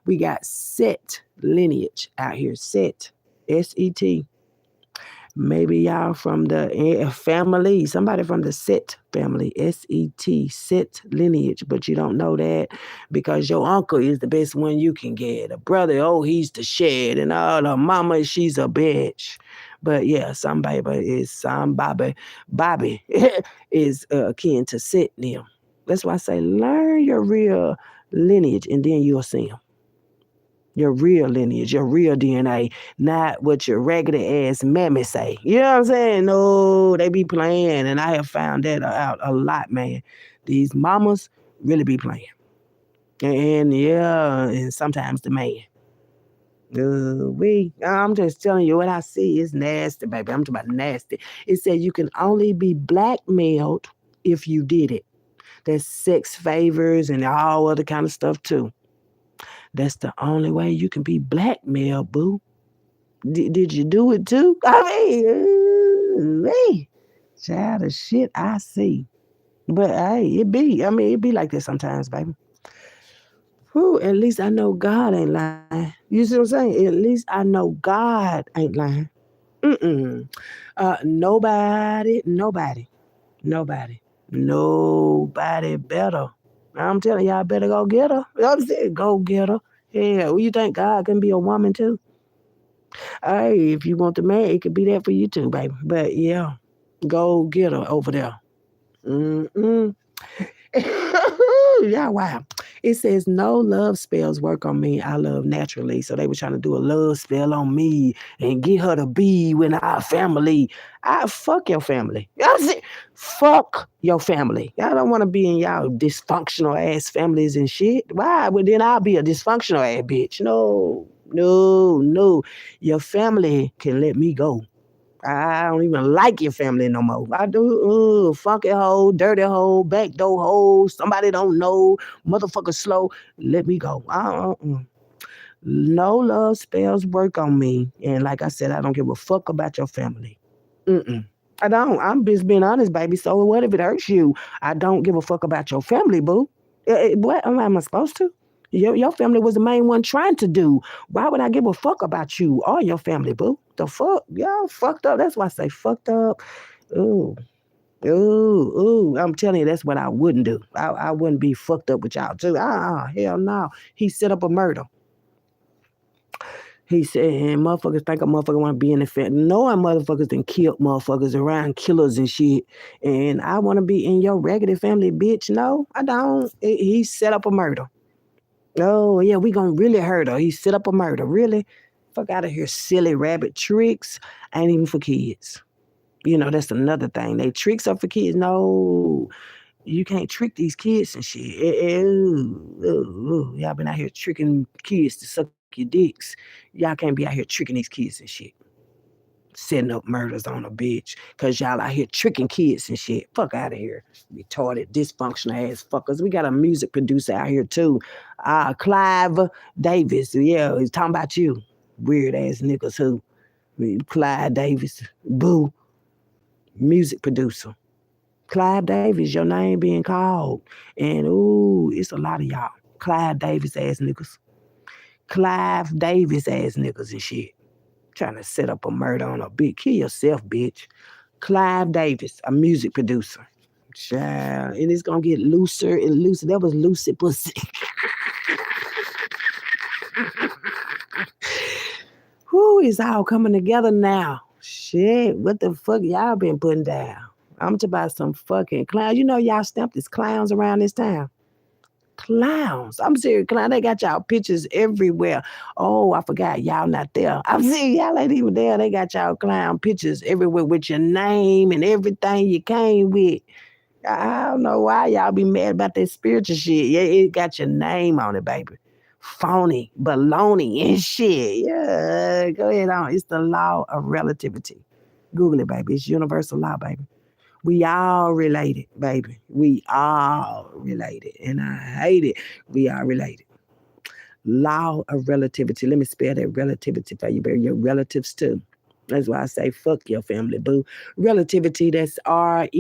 We got set lineage out here. Set. SET. Maybe y'all from the family, somebody from the Set family, SET, Set lineage, but you don't know that because your uncle is the best one you can get. A brother, oh, he's the shed, and all the mama, she's a bitch. But yeah, Bobby is akin to Set them. That's why I say learn your real lineage and then you'll see them your real lineage, your real DNA, not what your raggedy ass mammy say. You know what I'm saying? No, they be playing, and I have found that out a lot, man. These mamas really be playing, and yeah, and sometimes the man. I'm just telling you what I see is nasty, baby. I'm talking about nasty. It said you can only be blackmailed if you did it. That's sex favors and all other kind of stuff too. That's the only way you can be blackmailed, boo. Did you do it too? Hey, child of shit, I see. But hey, it be like this sometimes, baby. Whew, at least I know God ain't lying. You see what I'm saying? At least I know God ain't lying. Mm-mm. Nobody, nobody better. I'm telling y'all, better go get her. I'm saying, go get her. Yeah, well, you think God can be a woman too? Hey, if you want the man, it could be that for you too, baby. But yeah, go get her over there. Mm-mm. Yeah, wow. It says no love spells work on me. I love naturally. So they were trying to do a love spell on me and get her to be with our family. I fuck your family. I said, fuck your family. I don't want to be in y'all dysfunctional ass families and shit. Why? Well, then I'll be a dysfunctional ass bitch. No, no, no. Your family can let me go. I don't even like your family no more. I do. Funky hole, dirty hole, backdoor hole, somebody don't know, motherfucker slow. Let me go. No love spells work on me. And like I said, I don't give a fuck about your family. Mm-mm. I don't. I'm just being honest, baby. So what if it hurts you? I don't give a fuck about your family, boo. What am I supposed to? Your family was the main one trying to do. Why would I give a fuck about you or your family, boo? The fuck? Y'all fucked up. That's why I say fucked up. Ooh. Ooh, ooh. I'm telling you, that's what I wouldn't do. I wouldn't be fucked up with y'all too. Hell no. He set up a murder. He said, and motherfuckers think a motherfucker want to be in the family. Knowing motherfuckers done killed motherfuckers around killers and shit. And I want to be in your raggedy family, bitch. No, I don't. He set up a murder. Oh, yeah, we gonna really hurt her. He set up a murder. Really? Fuck out of here, silly rabbit tricks. Ain't even for kids. You know, that's another thing. They tricks are for kids. No, you can't trick these kids and shit. Y'all been out here tricking kids to suck your dicks. Y'all can't be out here tricking these kids and shit. Setting up murders on a bitch. Cause y'all out here tricking kids and shit. Fuck out of here. Retarded, dysfunctional ass fuckers. We got a music producer out here too. Clive Davis. Yeah, he's talking about you. Weird ass niggas who. Clive Davis. Boo. Music producer. Clive Davis, your name being called. And ooh, it's a lot of y'all. Clive Davis ass niggas. Clive Davis ass niggas and shit. Trying to set up a murder on a bitch. Kill yourself, bitch. Clive Davis, a music producer. Child. And it's gonna get looser and looser. That was lucid pussy. Who is all coming together now? Shit, what the fuck y'all been putting down? I'm talking about some fucking clowns. You know y'all stamped as clowns around this town. Clowns. I'm serious, clown. They got y'all pictures everywhere. Oh, I forgot y'all not there. I'm serious, y'all ain't even there. They got y'all clown pictures everywhere with your name and everything you came with. I don't know why y'all be mad about that spiritual shit. Yeah, it got your name on it, baby. Phony, baloney, and shit. Yeah, go ahead on. It's the law of relativity. Google it, baby. It's universal law, baby. We all related, baby. We all related. And I hate it. We are related. Law of relativity. Let me spell that relativity for you, baby. Your relatives too. That's why I say fuck your family, boo. Relativity, that's Relativity.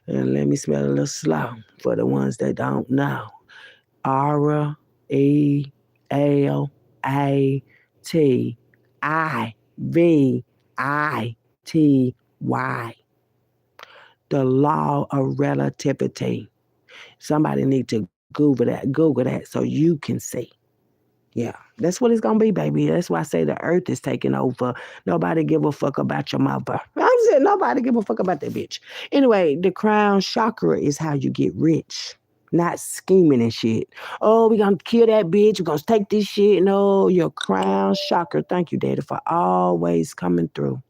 And let me spell it a little slow for the ones that don't know. Relativity. The law of relativity. Somebody need to Google that so you can see. Yeah, that's what it's gonna be, baby. That's why I say the earth is taking over. Nobody give a fuck about your mother. I'm saying nobody give a fuck about that bitch. Anyway, the crown chakra is how you get rich. Not scheming and shit. Oh, we gonna kill that bitch. We're gonna take this shit. No, your crown chakra. Thank you, Daddy, for always coming through.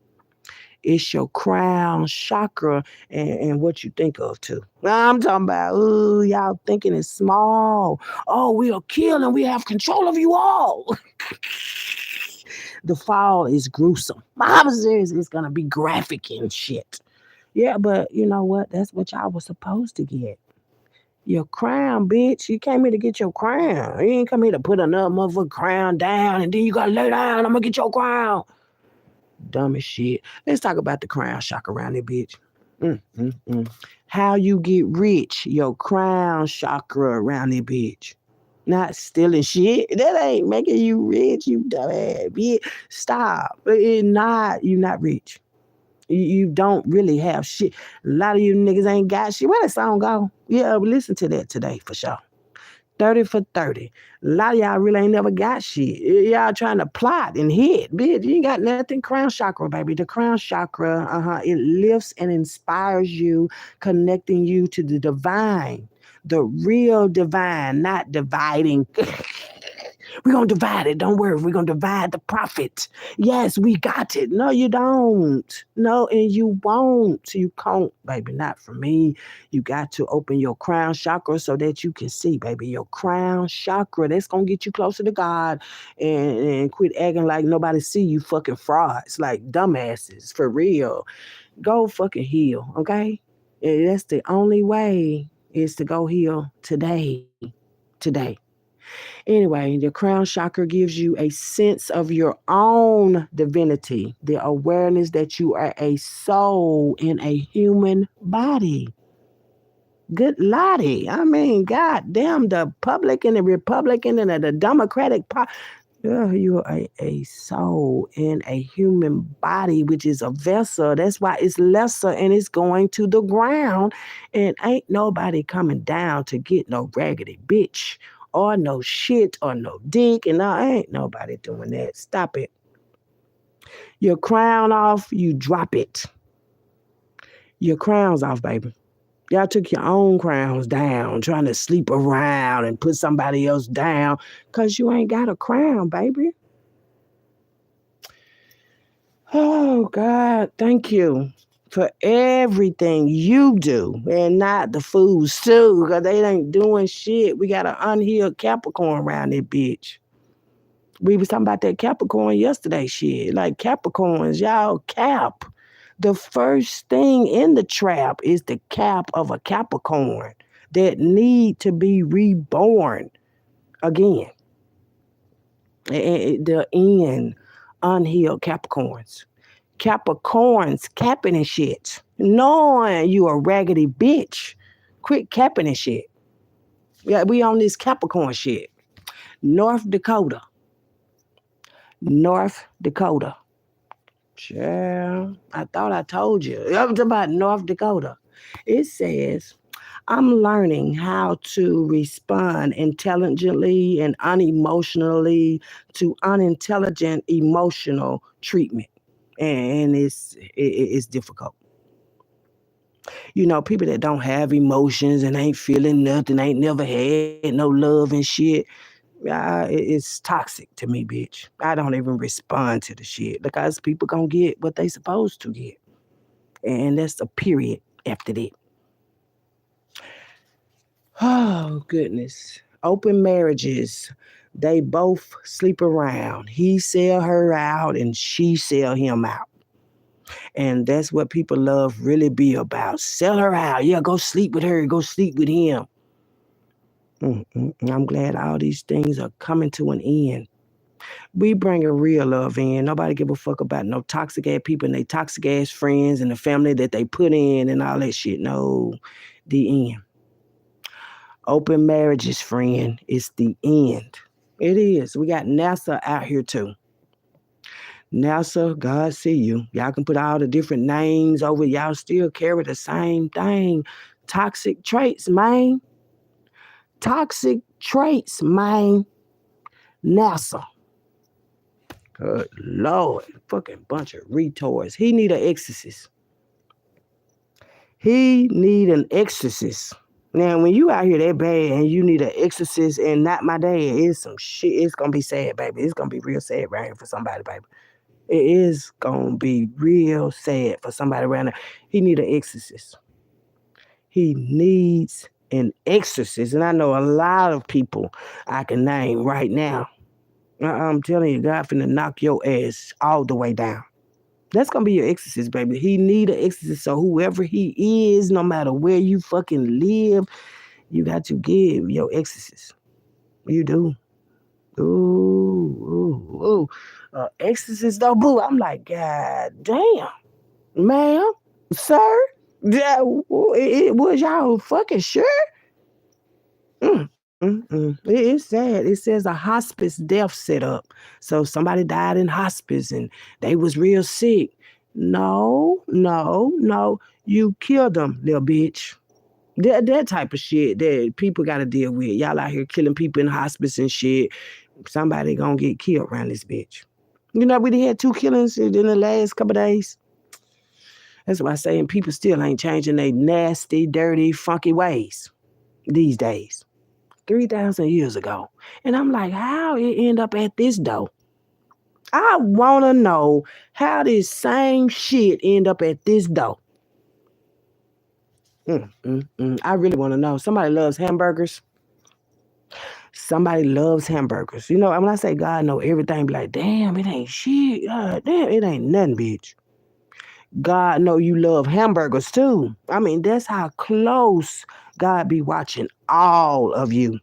It's your crown chakra and what you think of too. I'm talking about, ooh, y'all thinking it's small. Oh, we'll kill and we have control of you all. The fall is gruesome. I'm serious, it's gonna be graphic and shit. Yeah, but you know what? That's what y'all was supposed to get. Your crown, bitch. You came here to get your crown. You ain't come here to put another motherfucking crown down and then you gotta lay down. I'm gonna get your crown. Dumb as shit. Let's talk about the crown chakra around it, bitch. How you get rich, your crown chakra around it, bitch. Not stealing shit. That ain't making you rich, you dumbass bitch. Stop. You not rich. You don't really have shit. A lot of you niggas ain't got shit. Where that song go? Yeah, listen to that today for sure. 30 for 30. A lot of y'all really ain't never got shit. Y'all trying to plot and hit. Bitch, you ain't got nothing. Crown chakra, baby. The crown chakra, it lifts and inspires you, connecting you to the divine, the real divine, not dividing. We're going to divide it. Don't worry. We're going to divide the profit. Yes, we got it. No, you don't. No, and you won't. You can't, baby. Not for me. You got to open your crown chakra so that you can see, baby. Your crown chakra. That's going to get you closer to God and quit acting like nobody see you fucking frauds, like dumbasses. For real. Go fucking heal, okay? And that's the only way. is to go heal today. Today. Anyway, the crown chakra gives you a sense of your own divinity, the awareness that you are a soul in a human body. Good lottie. I mean, goddamn, the Republican, the Republican, and the Democratic Party. Yeah, you are a soul in a human body, which is a vessel. That's why it's lesser and it's going to the ground. And ain't nobody coming down to get no raggedy bitch or no shit or no dick. And ain't nobody doing that. Stop it. Your crown off, you drop it. Your crown's off, baby. Y'all took your own crowns down, trying to sleep around and put somebody else down because you ain't got a crown, baby. Oh, God, thank you for everything you do and not the fools, too, because they ain't doing shit. We got an unhealed Capricorn around this bitch. We was talking about that Capricorn yesterday, shit. Like Capricorns, y'all cap. The first thing in the trap is the cap of a Capricorn that need to be reborn again. The end, unhealed Capricorns. Capricorns capping and shit. Knowing you a raggedy bitch. Quit capping and shit. Yeah, we on this Capricorn shit. North Dakota. North Dakota. Child, I thought I told you. I'm talking about North Dakota. It says, I'm learning how to respond intelligently and unemotionally to unintelligent emotional treatment. And it's difficult. You know, people that don't have emotions and ain't feeling nothing, ain't never had no love and shit. It's toxic to me, bitch. I don't even respond to the shit because people gonna get what they supposed to get. And that's a period after that. Oh, goodness. Open marriages. They both sleep around. He sell her out and she sell him out. And that's what people love really be about. Sell her out. Yeah, go sleep with her. Go sleep with him. I'm glad all these things are coming to an end. We bring a real love in. Nobody give a fuck about no toxic ass people and they toxic ass friends and the family that they put in and all that shit. No, the end. Open marriages, friend, it's the end. It is. We got NASA out here too. NASA, God see you. Y'all can put all the different names over. Y'all still carry the same thing. Toxic traits, man. Toxic traits, man. NASA. Good Lord. Fucking bunch of retards. He need an exorcist. He need an exorcist. Now, when you out here that bad and you need an exorcist and not my dad, it's some shit. It's gonna be sad, baby. It's gonna be real sad right here for somebody, baby. It is gonna be real sad for somebody around there. He need an exorcist. He needs an exorcist. And I know a lot of people I can name right now. I'm telling you, God finna knock your ass all the way down. That's gonna be your exorcist, baby. He need an exorcist. So whoever he is, no matter where you fucking live, you got to give your exorcist. You do. Ooh. Exorcist though, boo. I'm like, God damn, ma'am, sir. Yeah, was y'all fucking sure? It's sad. It says a hospice death set up. So somebody died in hospice and they was real sick. No. You killed them, little bitch. That type of shit that people got to deal with. Y'all out here killing people in hospice and shit. Somebody gonna get killed around this bitch. You know, we done had 2 killings in the last couple of days. That's why I'm saying people still ain't changing their nasty, dirty, funky ways these days. 3,000 years ago. And I'm like, how it end up at this though? I want to know how this same shit end up at this door. I really want to know. Somebody loves hamburgers. Somebody loves hamburgers. You know, when I say God know everything, be like, damn, it ain't shit. Damn, it ain't nothing, bitch. God know you love hamburgers too. I mean, that's how close God be watching all of you.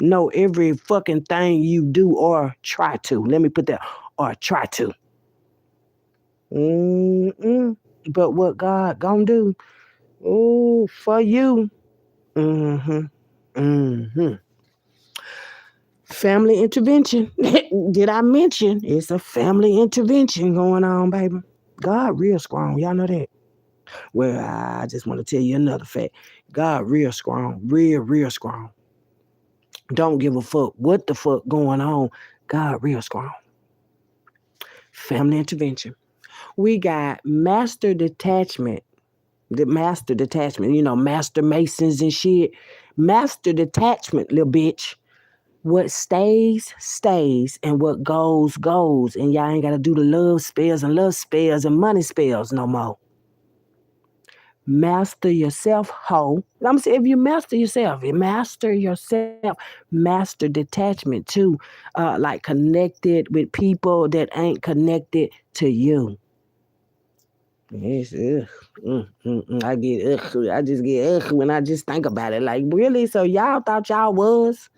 Know every fucking thing you do or try to. Let me put that, or try to. Mm-mm. But what God gonna do? Oh, for you. Mm-hmm. Mm-hmm. Family intervention. Did I mention it's a family intervention going on, baby? God real strong. Y'all know that? Well, I just want to tell you another fact. God real strong. Real strong. Don't give a fuck what the fuck going on. God real strong. Family intervention. We got master detachment. The master detachment, master masons and shit. Master detachment, little bitch. What stays, stays, and what goes, goes. And y'all ain't got to do the love spells and money spells no more. Master yourself, ho. I'm saying if you master yourself, master detachment too. Like connected with people that ain't connected to you. Yes, ugh. I get ugh. I just get ugh when I just think about it. Like, really? So y'all thought y'all was?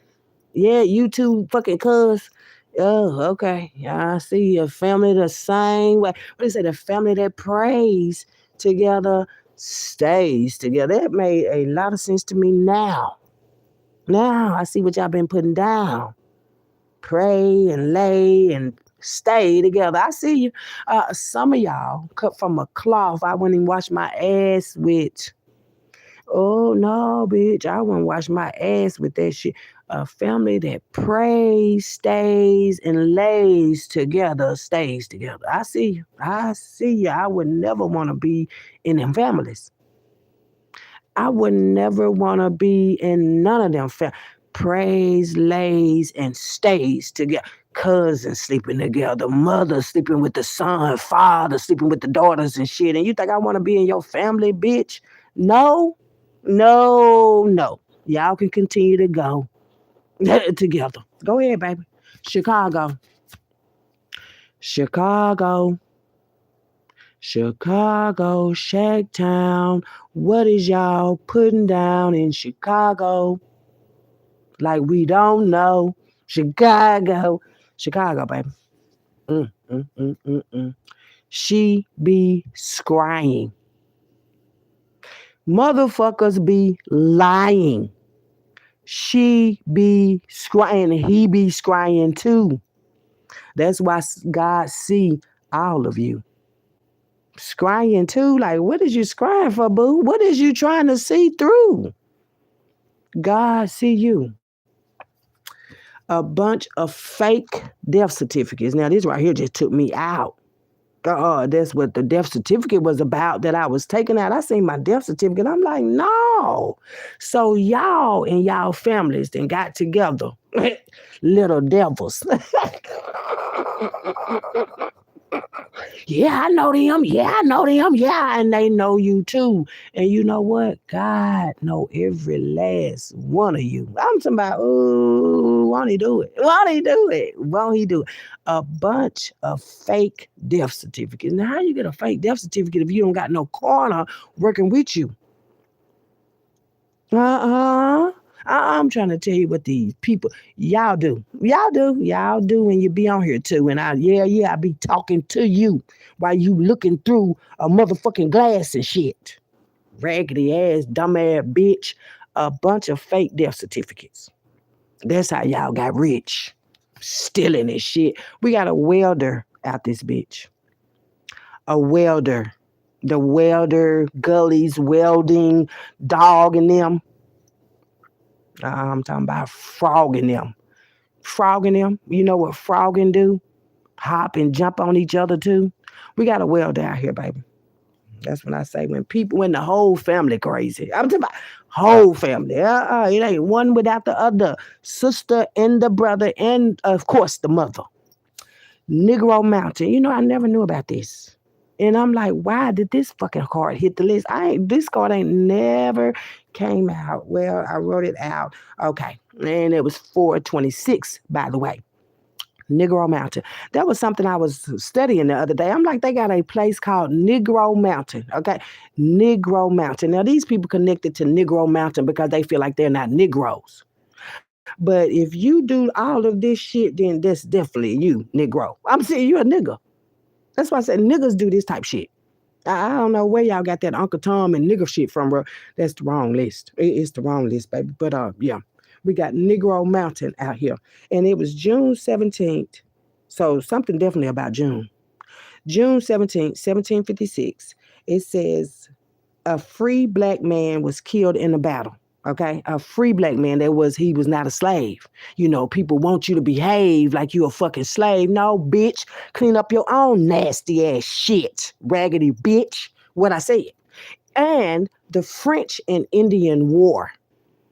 Yeah, you two fucking cuz. Oh, okay. Yeah, I see your family the same way. What they say, the family that prays together stays together. That made a lot of sense to me now. Now I see what y'all been putting down. Pray and lay and stay together. I see you. Some of y'all cut from a cloth. I wouldn't even wash my ass with. Oh no, bitch! I wouldn't wash my ass with that shit. A family that prays, stays, and lays together stays together. I see you. I see you. I would never want to be in them families. I would never want to be in none of them. Prays, lays, and stays together. Cousins sleeping together, mother sleeping with the son, father sleeping with the daughters and shit. And you think I want to be in your family, bitch? No, no. Y'all can continue to go together. Go ahead, baby. Chicago. Chicago. Chicago, Shack Town. What is y'all putting down in Chicago? Like we don't know. Chicago. Chicago, baby. Mm, mm, mm, mm, mm. She be scrying. Motherfuckers be lying. She be scrying. He be scrying too. That's why God see all of you. Scrying too. Like, what is you scrying for, boo? What is you trying to see through? God see you. A bunch of fake death certificates. Now, this right here just took me out. That's what the death certificate was about that I was taking out. I seen my death certificate. I'm like, no. So y'all and y'all families then got together. Little devils. Yeah, I know them. Yeah, I know them. Yeah, and they know you too. And you know what? God know every last one of you. I'm talking about, ooh, won't he do it? Won't he do it? Won't he do it? A bunch of fake death certificates. Now, how you get a fake death certificate if you don't got no coroner working with you? Uh-uh. I'm trying to tell you what these people, y'all do. Y'all do when you be on here too. And I be talking to you while you looking through a motherfucking glass and shit. Raggedy ass, dumb ass bitch. A bunch of fake death certificates. That's how y'all got rich. Stealing this shit. We got a welder out this bitch. A welder. The welder, gullies, welding, dog and them. I'm talking about frogging them. Frogging them. You know what frogging do? Hop and jump on each other too. We got a well down here, baby. That's when I say when the whole family crazy. I'm talking about whole family. It ain't one without the other. Sister and the brother and of course the mother. Negro Mountain. I never knew about this. And I'm like, why did this fucking card hit the list? This card ain't never came out. Well, I wrote it out. Okay. And it was 426, by the way. Negro Mountain. That was something I was studying the other day. I'm like, they got a place called Negro Mountain. Okay. Negro Mountain. Now, these people connected to Negro Mountain because they feel like they're not Negroes. But if you do all of this shit, then that's definitely you, Negro. I'm saying you're a nigga. That's why I said niggas do this type shit. I don't know where y'all got that Uncle Tom and nigger shit from, bro. That's the wrong list. It's the wrong list, baby. But yeah, we got Negro Mountain out here, and it was June 17th. So something definitely about June. June 17th, 1756. It says a free black man was killed in a battle. Okay, a free black man. He was not a slave. You know, people want you to behave like you a fucking slave. No, bitch, clean up your own nasty ass shit, raggedy bitch. What I said. And the French and Indian War.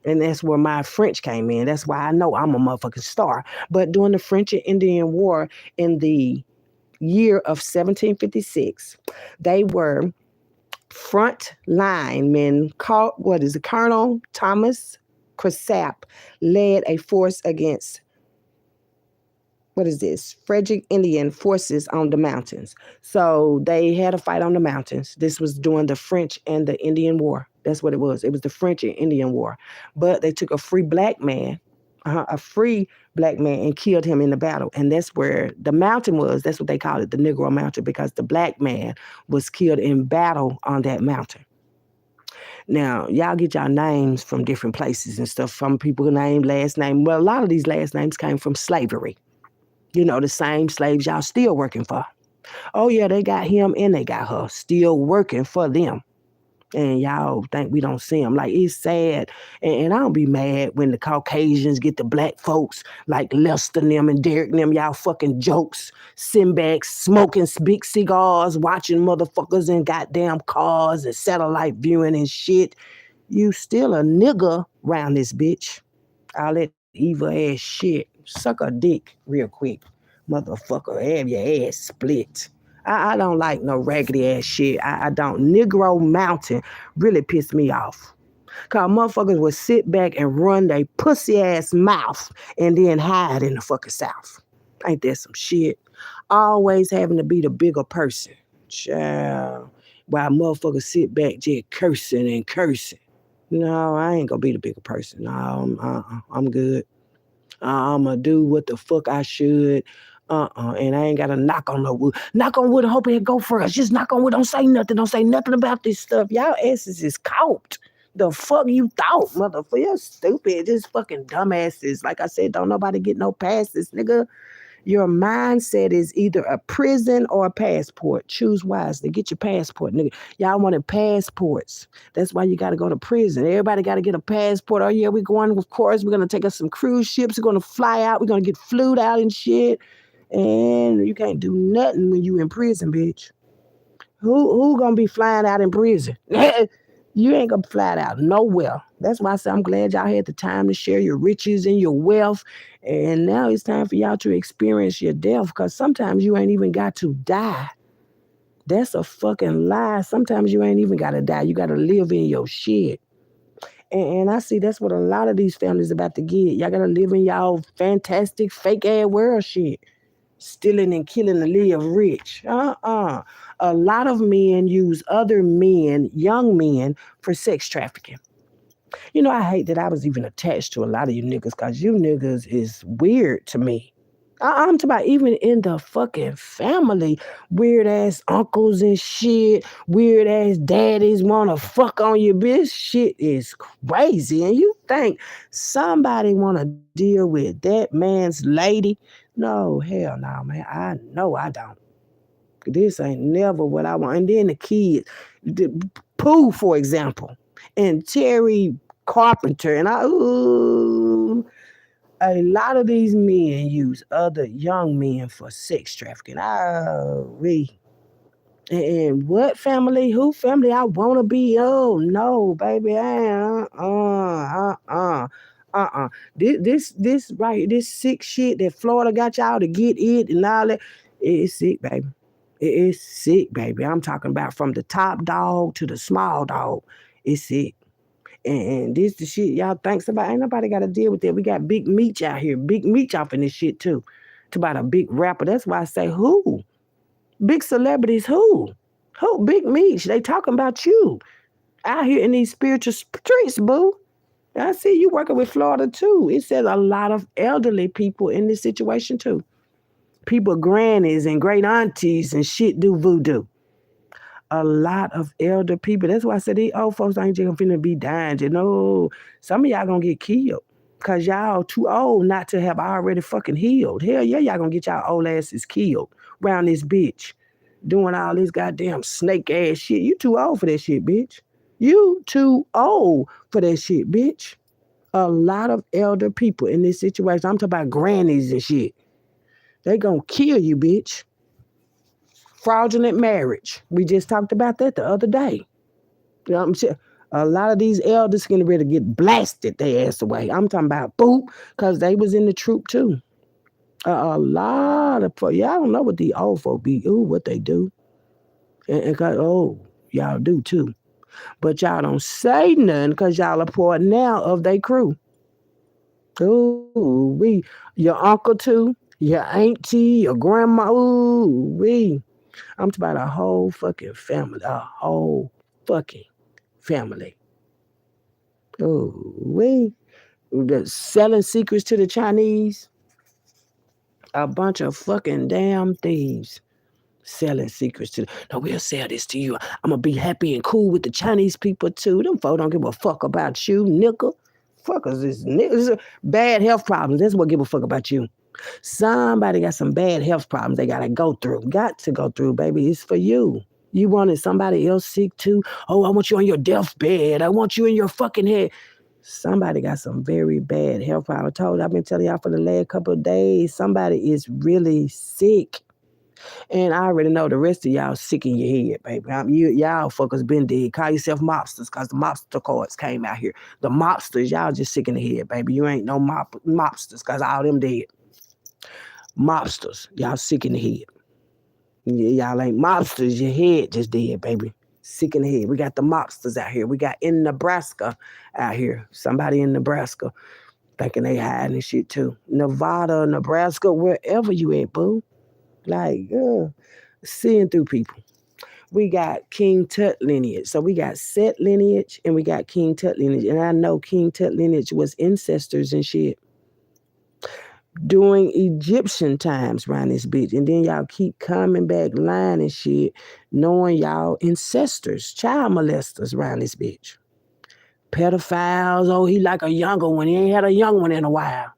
And that's where my French came in. That's why I know I'm a motherfucking star. But during the French and Indian War in the year of 1756, they were front lineman Colonel Thomas Cresap led a force against Frederick Indian forces on the mountains. So they had a fight on the mountains. This was during the French and the Indian War. That's what it was. It was the French and Indian War. But they took a free black man, and killed him in the battle. And that's where the mountain was. That's what they called it, the Negro Mountain, because the black man was killed in battle on that mountain. Now, y'all get y'all names from different places and stuff, from people named last name. Well, a lot of these last names came from slavery. You know, the same slaves y'all still working for. Oh, yeah, they got him and they got her still working for them. And y'all think we don't see them. Like, it's sad. And I don't be mad when the Caucasians get the black folks like Lester and them and Derek and them, y'all fucking jokes, sitting back, smoking big cigars, watching motherfuckers in goddamn cars and satellite viewing and shit. You still a nigga round this bitch. All that evil ass shit. Suck a dick real quick. Motherfucker, have your ass split. I don't like no raggedy ass shit. I don't. Negro Mountain really pissed me off. Cause motherfuckers would sit back and run their pussy ass mouth and then hide in the fucking South. Ain't that some shit? Always having to be the bigger person. Child. While motherfuckers sit back just cursing and cursing. No, I ain't gonna be the bigger person. No, I'm good. I'm gonna do what the fuck I should. And I ain't gotta knock on no wood. Knock on wood and hope it go first. Just knock on wood. Don't say nothing. Don't say nothing about this stuff. Y'all asses is caught. The fuck you thought, motherfucker? You're stupid. Just fucking dumbasses. Like I said, don't nobody get no passes, nigga. Your mindset is either a prison or a passport. Choose wisely. Get your passport, nigga. Y'all wanted passports. That's why you got to go to prison. Everybody got to get a passport. Oh, yeah, we're going, of course. We're going to take us some cruise ships. We're going to fly out. We're going to get flued out and shit. And you can't do nothing when you in prison, bitch. Who going to be flying out in prison? You ain't going to fly out nowhere. That's why I say I'm glad y'all had the time to share your riches and your wealth. And now it's time for y'all to experience your death, because sometimes you ain't even got to die. That's a fucking lie. Sometimes you ain't even got to die. You got to live in your shit. And I see that's what a lot of these families about to get. Y'all got to live in y'all fantastic fake ass world shit. Stealing and killing to live rich. A lot of men use other men, young men, for sex trafficking. You know, I hate that I was even attached to a lot of you niggas, because you niggas is weird to me. I'm talking about even in the fucking family. Weird ass uncles and shit. Weird ass daddies want to fuck on you, bitch. Shit is crazy. And you think somebody want to deal with that man's lady? No, hell no, man. I know I don't. This ain't never what I want. And then the kids. Pooh, for example. And Terry Carpenter. And a lot of these men use other young men for sex trafficking. And what family? Who family I want to be? Oh, no, baby. This sick shit that Florida got y'all to get it and all that. It's sick, baby. It is sick, baby. I'm talking about from the top dog to the small dog. It's sick. And this the shit y'all think somebody, ain't nobody got to deal with that. We got big meat out here, big meat off in this shit too. To about a big rapper. That's why I say who? Big celebrities who? Who? Big Meech. They talking about you out here in these spiritual streets, boo. I see you working with Florida too. It says a lot of elderly people in this situation too. People, grannies and great aunties and shit do voodoo. A lot of elder people. That's why I said these old folks ain't just finna be dying. You know, some of y'all gonna get killed. Cause y'all too old not to have already fucking healed. Hell yeah, y'all gonna get y'all old asses killed around this bitch. Doing all this goddamn snake ass shit. You too old for that shit, bitch. You too old for that shit, bitch. A lot of elder people in this situation. I'm talking about grannies and shit. They gonna kill you, bitch. Fraudulent marriage. We just talked about that the other day. You know what I'm saying? A lot of these elders getting ready to get blasted their ass away. I'm talking about boop, because they was in the troop too. A lot of y'all don't know what the old folk be. Ooh, what they do. And oh, y'all do too. But y'all don't say nothing because y'all are part now of their crew. Ooh, your uncle too, your auntie, your grandma. Ooh, I'm talking about a whole fucking family, a whole fucking family. Ooh, selling secrets to the Chinese. A bunch of fucking damn thieves selling secrets to. No, we'll sell this to you. I'm gonna be happy and cool with the Chinese people too. Them folks don't give a fuck about you, nickel. Fuckers is niggas. Bad health problems. That's what give a fuck about you. Somebody got some bad health problems they gotta go through. Got to go through, baby. It's for you. You wanted somebody else sick too? Oh, I want you on your deathbed. I want you in your fucking head. Somebody got some very bad health problems. I've been telling y'all for the last couple of days. Somebody is really sick. And I already know the rest of y'all sick in your head, baby. Y'all fuckers been dead. Call yourself mobsters because the mobster cards came out here. The mobsters, y'all just sick in the head, baby. You ain't no mobsters because all them dead. Mobsters, y'all sick in the head. Y'all ain't mobsters. Your head just dead, baby. Sick in the head. We got the mobsters out here. We got in Nebraska out here. Somebody in Nebraska thinking they hiding and shit too. Nevada, Nebraska, wherever you at, boo. Like, seeing through people. We got King Tut lineage. So we got Set lineage and we got King Tut lineage. And I know King Tut lineage was ancestors and shit during Egyptian times around this bitch. And then y'all keep coming back lying and shit, knowing y'all ancestors, child molesters around this bitch. Pedophiles. Oh, he like a younger one. He ain't had a young one in a while.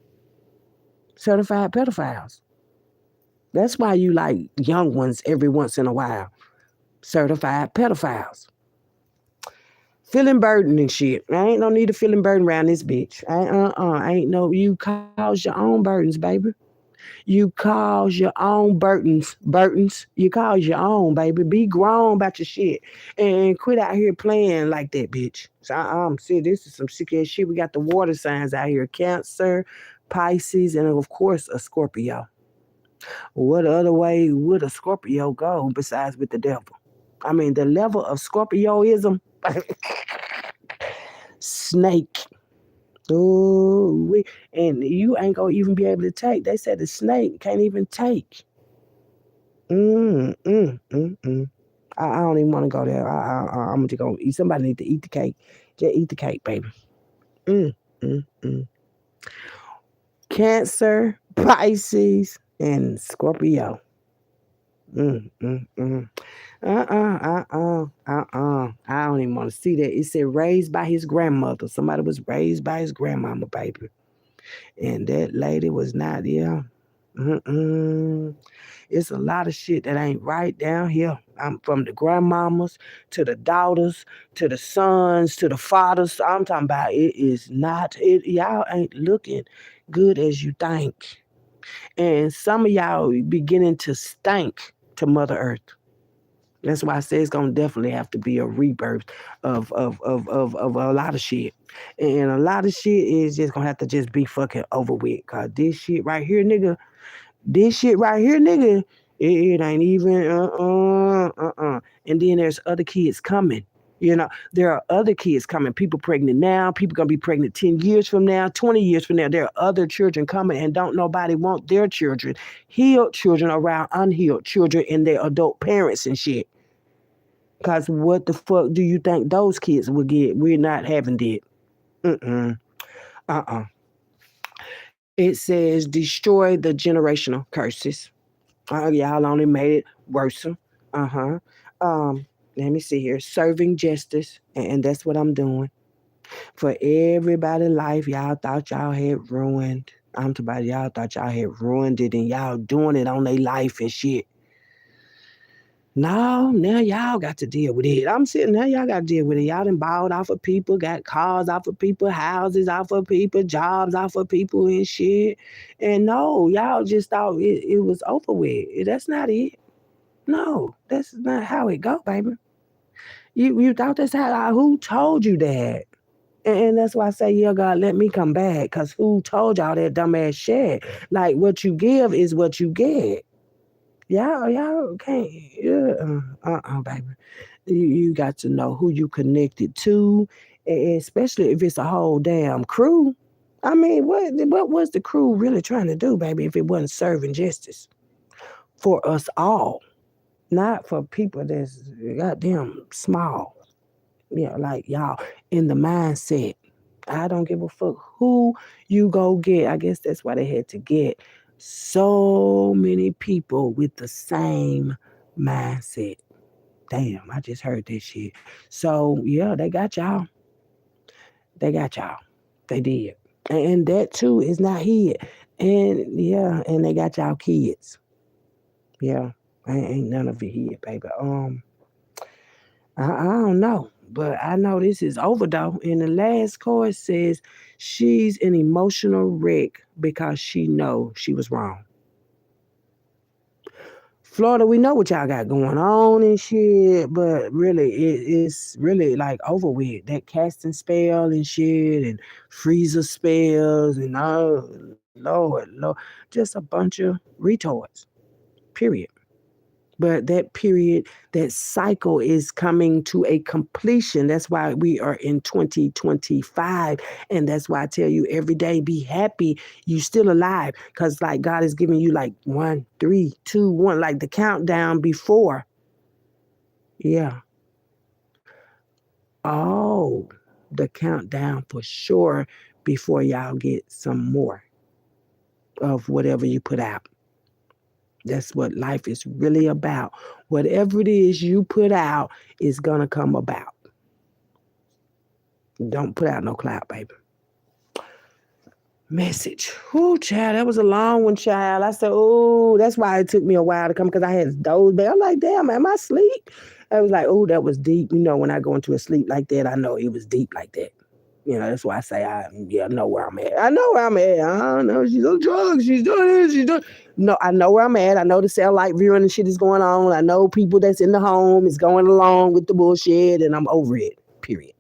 Certified pedophiles. That's why you like young ones every once in a while. Certified pedophiles. Feeling burden and shit. I ain't no need to feeling burden around this bitch. I ain't no, you cause your own burdens, baby. You cause your own burdens. You cause your own, baby. Be grown about your shit. And quit out here playing like that, bitch. So I'm see, this is some sick ass shit. We got the water signs out here. Cancer, Pisces, and of course a Scorpio. What other way would a Scorpio go besides with the devil? I mean, the level of Scorpioism, snake. Oh, and you ain't gonna even be able to take. They said the snake can't even take. Mm, mm, mm, mm. I don't even want to go there. I'm just gonna eat. Somebody need to eat the cake. Just eat the cake, baby. Mm, mm, mm. Cancer, Pisces, and Scorpio. Mm, mm, mm. I don't even want to see that. It said raised by his grandmother. Somebody was raised by his grandmama, baby. And that lady was not, yeah. Mm-mm. It's a lot of shit that ain't right down here. I'm from the grandmamas to the daughters to the sons to the fathers. I'm talking about it is not, y'all ain't looking good as you think. And some of y'all beginning to stink to Mother Earth. That's why I say it's gonna definitely have to be a rebirth of a lot of shit. And a lot of shit is just gonna have to just be fucking over with. Cause this shit right here, nigga, it ain't even And then there's other kids coming. There are other kids coming, people pregnant now, people going to be pregnant 10 years from now, 20 years from now. There are other children coming, and don't nobody want their children, healed children, around unhealed children and their adult parents and shit. Because what the fuck do you think those kids will get? We're not having that. Mm-mm. Uh-uh. It says destroy the generational curses. Y'all only made it worse. Uh-huh. Um, Let me see here. Serving justice. And that's what I'm doing. For everybody's life, y'all thought y'all had ruined. I'm talking about y'all thought y'all had ruined it and y'all doing it on their life and shit. No, now y'all got to deal with it. I'm sitting there, y'all got to deal with it. Y'all done bought off of people, got cars off of people, houses off of people, jobs off of people and shit. And no, y'all just thought it was over with. That's not it. No, that's not how it go, baby. You thought that's how, who told you that? And that's why I say, yeah, God, let me come back. Because who told y'all that dumbass shit? Like, what you give is what you get. Y'all can't, yeah, baby. You got to know who you connected to, especially if it's a whole damn crew. I mean, what was the crew really trying to do, baby, if it wasn't serving justice for us all, not for people that's goddamn small. Yeah, like y'all in the mindset. I don't give a fuck who you go get. I guess that's why they had to get so many people with the same mindset. Damn, I just heard that shit. So yeah, they got y'all. They got y'all. They did. And that too is not hid. And yeah, and they got y'all kids. Yeah. Ain't none of it hid, baby. I don't know. But I know this is over though. And the last chord says she's an emotional wreck because she know she was wrong. Florida, we know what y'all got going on and shit, but really, it's really like over with. That casting spell and shit, and freezer spells, and oh, Lord, just a bunch of retards, period. But that period, that cycle is coming to a completion. That's why we are in 2025. And that's why I tell you every day, be happy you still alive. Because like God is giving you like 1, 3, 2, 1, like the countdown before. Yeah. Oh, the countdown for sure before y'all get some more of whatever you put out. That's what life is really about. Whatever it is you put out is going to come about. Don't put out no cloud, baby. Message. Whoo, child, that was a long one, child. I said, oh, that's why it took me a while to come because I had those. I'm like, damn, am I asleep? I was like, oh, that was deep. When I go into a sleep like that, I know it was deep like that. That's why I say I know where I'm at. I know where I'm at. I don't know. She's on drugs. She's doing this. She's doing. No, I know where I'm at. I know the cell light viewing and shit is going on. I know people that's in the home is going along with the bullshit, and I'm over it. Period.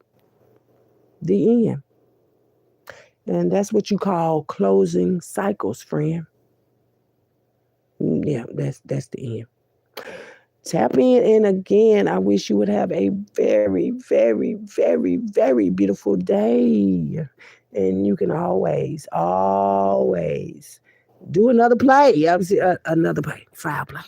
The end. And that's what you call closing cycles, friend. Yeah, that's the end. Tap in, and again, I wish you would have a very, very, very, very beautiful day. And you can always do another play. Obviously, another play, foul play.